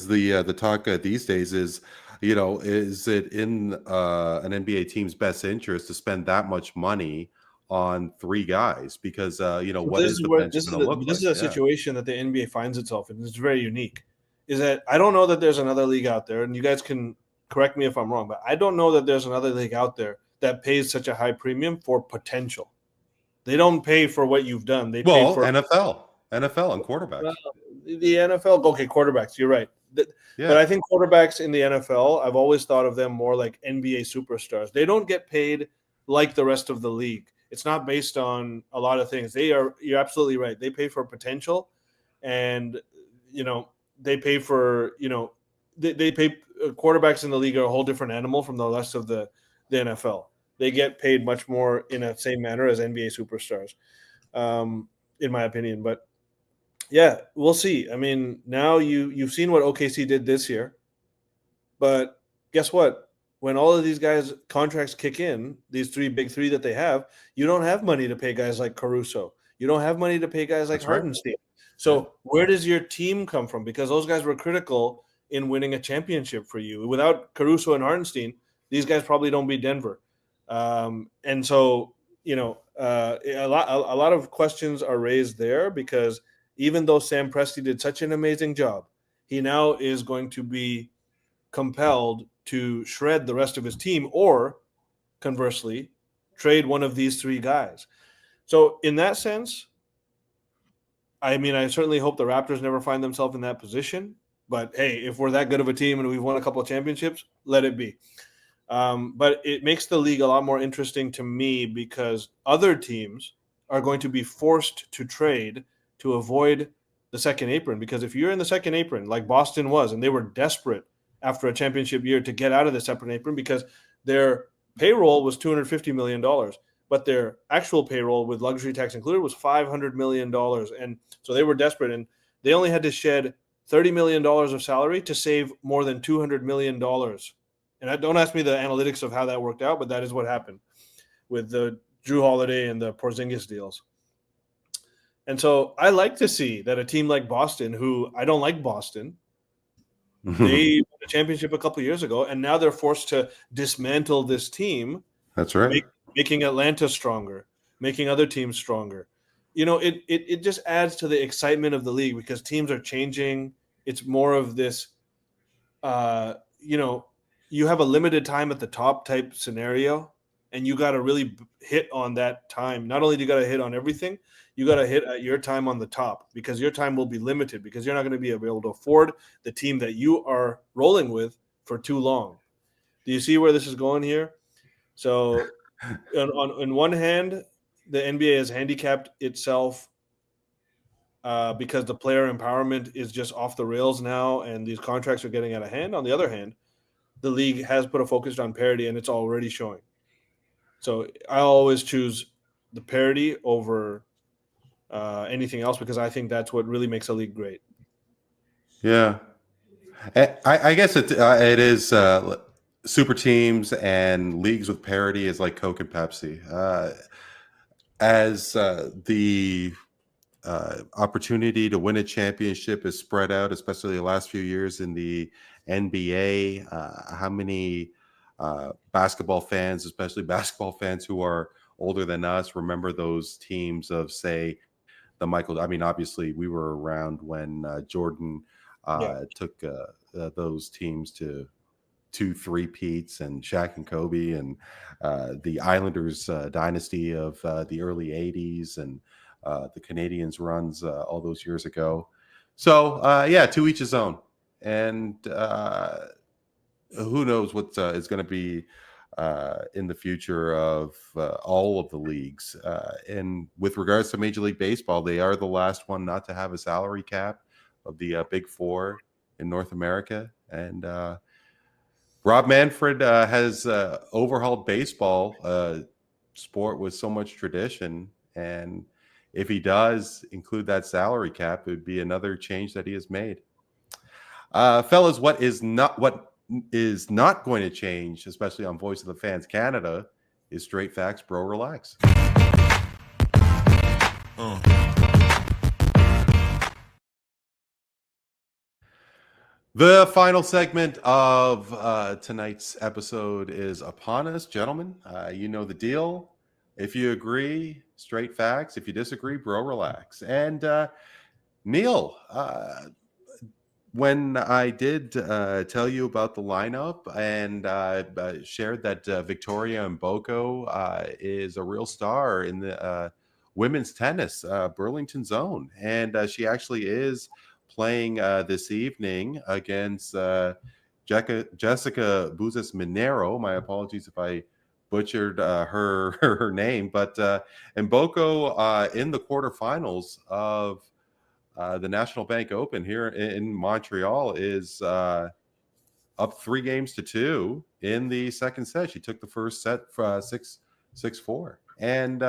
the talk these days is, is it in an NBA team's best interest to spend that much money on 3 guys? Because what is the bench going to look like? This is a situation that the NBA finds itself in. It's very unique. Is that I don't know that there's another league out there, and you guys can correct me if I'm wrong, but I don't know that there's another league out there that pays such a high premium for potential. They don't pay for what you've done. They pay for NFL and quarterbacks. Well, the NFL, okay, quarterbacks. You're right. But I think quarterbacks in the NFL, I've always thought of them more like NBA superstars. They don't get paid like the rest of the league. It's not based on a lot of things. You're absolutely right. They pay for potential, and they pay for they pay quarterbacks in the league are a whole different animal from the rest of the NFL. They get paid much more in the same manner as NBA superstars, in my opinion. But yeah, we'll see. I mean, now you've seen what OKC did this year, but guess what? When all of these guys' contracts kick in, these big three that they have, you don't have money to pay guys like Caruso. You don't have money to pay guys like Hardenstein. So where does your team come from? Because those guys were critical in winning a championship for you. Without Caruso and Hardenstein, these guys probably don't beat Denver. And so, a lot of questions are raised there because even though Sam Presti did such an amazing job, he now is going to be compelled to shred the rest of his team or, conversely, trade one of these three guys. So in that sense, I mean, I certainly hope the Raptors never find themselves in that position. But hey, if we're that good of a team and we've won a couple of championships, let it be. But it makes the league a lot more interesting to me because other teams are going to be forced to trade to avoid the second apron. Because if you're in the second apron, like Boston was, and they were desperate after a championship year to get out of the second apron because their payroll was $250 million, but their actual payroll with luxury tax included was $500 million. And so they were desperate, and they only had to shed $30 million of salary to save more than $200 million. And don't ask me the analytics of how that worked out, but that is what happened with the Drew Holiday and the Porzingis deals. And so I like to see that a team like Boston, who I don't like Boston, they won a championship a couple of years ago, and now they're forced to dismantle this team. That's right. Making Atlanta stronger, making other teams stronger. It just adds to the excitement of the league because teams are changing. It's more of this, you have a limited time at the top type scenario, and you got to really hit on that time. Not only do you got to hit on everything, you got to hit at your time on the top because your time will be limited because you're not going to be able to afford the team that you are rolling with for too long. Do you see where this is going here? So on one hand, the NBA has handicapped itself because the player empowerment is just off the rails now and these contracts are getting out of hand. On the other hand, the league has put a focus on parity and it's already showing. So I always choose the parity over anything else because I think that's what really makes a league great. Yeah. I guess it is super teams and leagues with parity is like Coke and Pepsi. As the opportunity to win a championship is spread out, especially the last few years in the NBA, how many basketball fans, especially basketball fans who are older than us, remember those teams of, say, the Michael. I mean, obviously, we were around when Jordan took those teams to 2 3-peats and Shaq and Kobe and the Islanders dynasty of the early 80s and the Canadians runs all those years ago. So, to each his own. And who knows what is going to be in the future of all of the leagues. And with regards to Major League Baseball, they are the last one not to have a salary cap of the Big Four in North America. And Rob Manfred has overhauled baseball, sport with so much tradition. And if he does include that salary cap, it would be another change that he has made. Fellas, what is not going to change, especially on Voice of the Fans Canada, is straight facts, bro. Relax. The final segment of tonight's episode is upon us, gentlemen. You know the deal. If you agree, straight facts. If you disagree, bro, relax. And Neel, when I did tell you about the lineup and shared that Victoria Mboko is a real star in the women's tennis, Burlington's own, and she actually is playing this evening against Jessica Buzas Minero. My apologies if I butchered her name, but Mboko in the quarterfinals of the National Bank Open here in Montreal is up 3-2 in the second set. She took the first set 6-4, and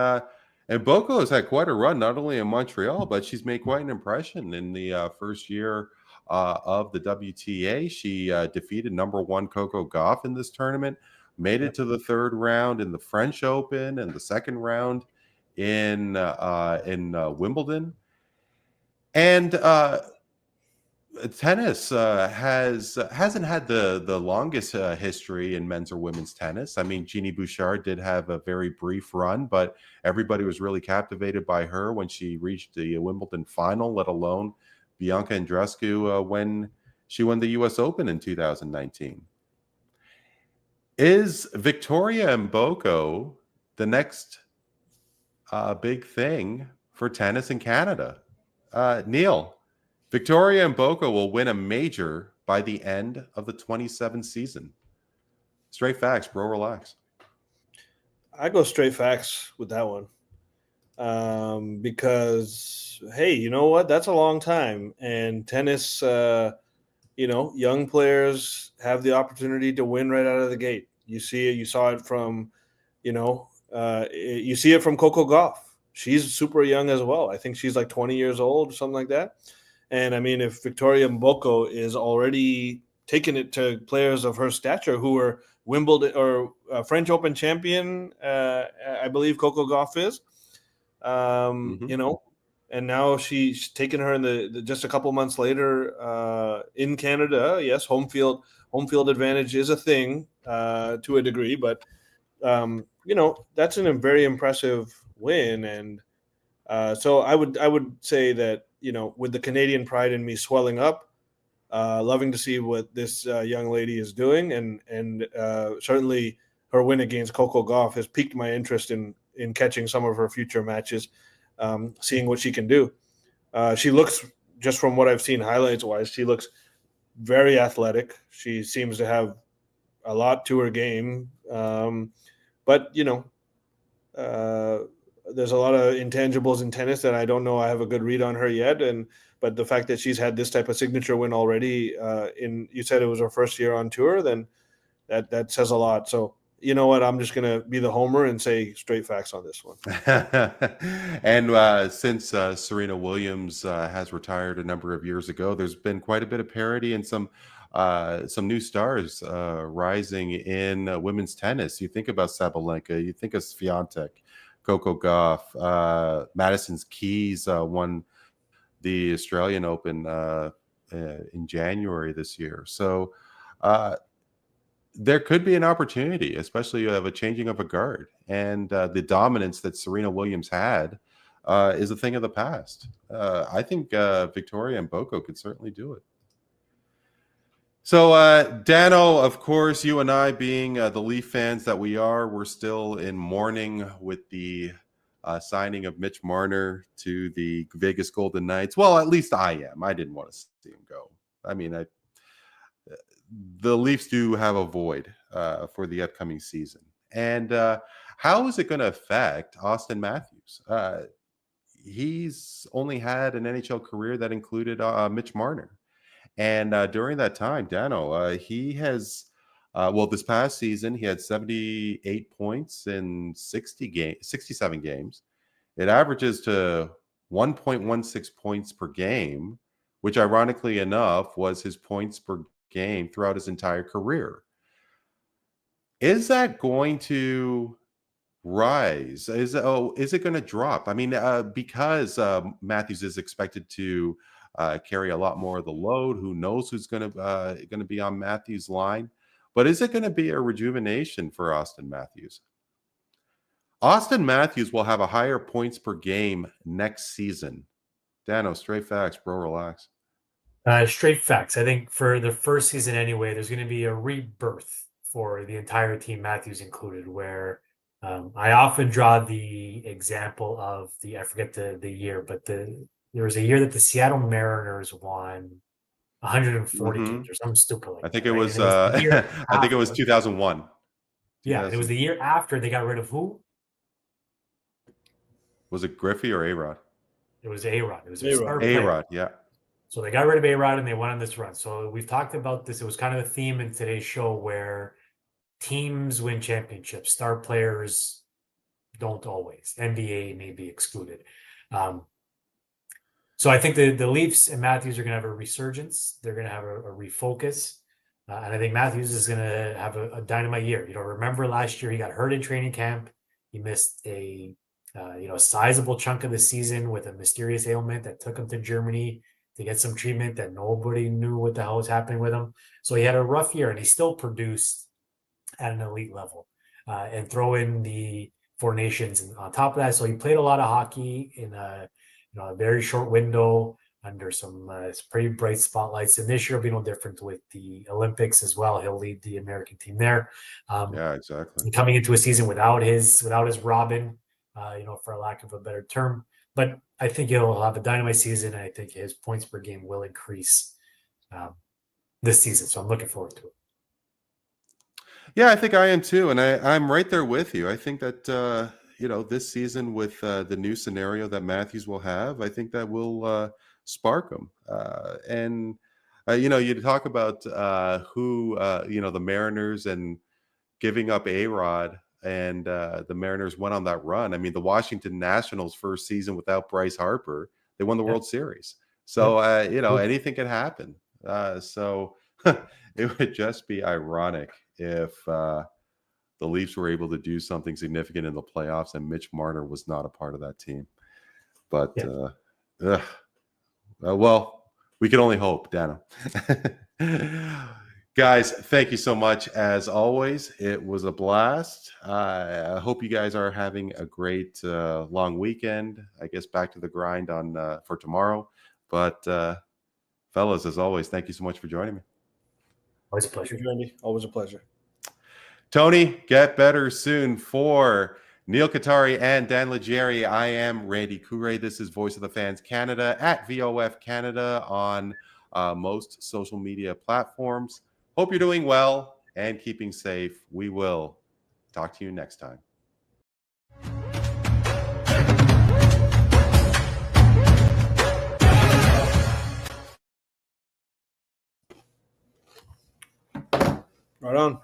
Mboko has had quite a run, not only in Montreal, but she's made quite an impression in the first year of the WTA. She defeated number 1 Coco Gauff in this tournament, made it to the third round in the French Open and the second round in Wimbledon. And tennis hasn't had the longest history in men's or women's tennis. I mean, Jeannie Bouchard did have a very brief run, but everybody was really captivated by her when she reached the Wimbledon final, let alone Bianca Andreescu when she won the U.S. Open in 2019. Is Victoria Mboko the next big thing for tennis in Canada? Neel, Victoria Mboko will win a major by the end of the 27 season. Straight facts, bro. Relax. I go straight facts with that one. Because, hey, you know what? That's a long time. And tennis, young players have the opportunity to win right out of the gate. You see it. You saw it from, you see it from Coco Gauff. She's super young as well. I think she's like 20 years old or something like that. And I mean, if Victoria Mboko is already taking it to players of her stature who are Wimbledon or French Open champion, I believe Coco Gauff is, and now she's taken her in the just a couple months later in Canada. Yes, home field advantage is a thing to a degree, but that's a very impressive win. And so I would say that, with the Canadian pride in me swelling up, loving to see what this young lady is doing, and certainly her win against Coco Gauff has piqued my interest in catching some of her future matches, seeing what she can do. She looks, just from what I've seen highlights wise, she looks very athletic. She seems to have a lot to her game, but there's a lot of intangibles in tennis that I don't know. I have a good read on her yet, but the fact that she's had this type of signature win already, you said it was her first year on tour, then that says a lot. So you know what? I'm just going to be the homer and say straight facts on this one. And since Serena Williams has retired a number of years ago, there's been quite a bit of parity and some new stars rising in women's tennis. You think about Sabalenka, you think of Swiatek, Coco Gauff, Madison Keys won the Australian Open in January this year. So there could be an opportunity, especially of a changing of a guard. And the dominance that Serena Williams had is a thing of the past. I think Victoria Mboko could certainly do it. So, Dano, of course, you and I being the Leaf fans that we are, we're still in mourning with the signing of Mitch Marner to the Vegas Golden Knights. Well, at least I am. I didn't want to see him go. I mean, the Leafs do have a void for the upcoming season. And how is it going to affect Auston Matthews? He's only had an NHL career that included Mitch Marner. And during that time, Dano, he has, this past season, he had 78 points in 67 games. It averages to 1.16 points per game, which ironically enough was his points per game throughout his entire career. Is that going to rise? Is it going to drop? I mean, because Matthews is expected to carry a lot more of the load. Who knows who's going to be on Matthews' line? But is it going to be a rejuvenation for Auston Matthews? Auston Matthews will have a higher points per game next season. Dano, straight facts, bro. Relax. Straight facts. I think for the first season anyway, there's going to be a rebirth for the entire team, Matthews included, where I often draw the example of I forget the year, but there was a year that the Seattle Mariners won 140 games or something stupid like that. I think it was I think it was 2001. Yeah, it was the year after they got rid of who? Was it Griffey or A-Rod? It was A-Rod. It was A-Rod, yeah. So they got rid of A-Rod and they went on this run. So we've talked about this. It was kind of a theme in today's show where teams win championships. Star players don't always. NBA may be excluded. So I think the Leafs and Matthews are going to have a resurgence. They're going to have a refocus. And I think Matthews is going to have a dynamite year. Remember last year he got hurt in training camp. He missed a sizable chunk of the season with a mysterious ailment that took him to Germany to get some treatment that nobody knew what the hell was happening with him. So he had a rough year, and he still produced at an elite level. And throw in the Four Nations on top of that. So he played a lot of hockey in a very short window under some pretty bright spotlights. And this year will be no different with the Olympics as well. He'll lead the American team there. Yeah, exactly. Coming into a season without his Robin, for lack of a better term. But I think he'll have a dynamite season. And I think his points per game will increase this season. So I'm looking forward to it. Yeah, I think I am too, and I'm right there with you. I think that this season with the new scenario that Matthews will have, I think that will spark him. You talk about who the Mariners and giving up A-Rod, and the Mariners went on that run. I mean, the Washington Nationals' first season without Bryce Harper, they won the World Series. So anything can happen. So it would just be ironic if the Leafs were able to do something significant in the playoffs and Mitch Marner was not a part of that team. But, well, we can only hope, Dano. Guys, thank you so much. As always, it was a blast. I hope you guys are having a great long weekend. I guess back to the grind for tomorrow. But, fellas, as always, thank you so much for joining me. Always a pleasure. Randy. Always a pleasure. Tony, get better soon. For Neel Katarey and Dan Leggieri, I am Randy Couré. This is Voice of the Fans Canada at VOF Canada on most social media platforms. Hope you're doing well and keeping safe. We will talk to you next time. Right on.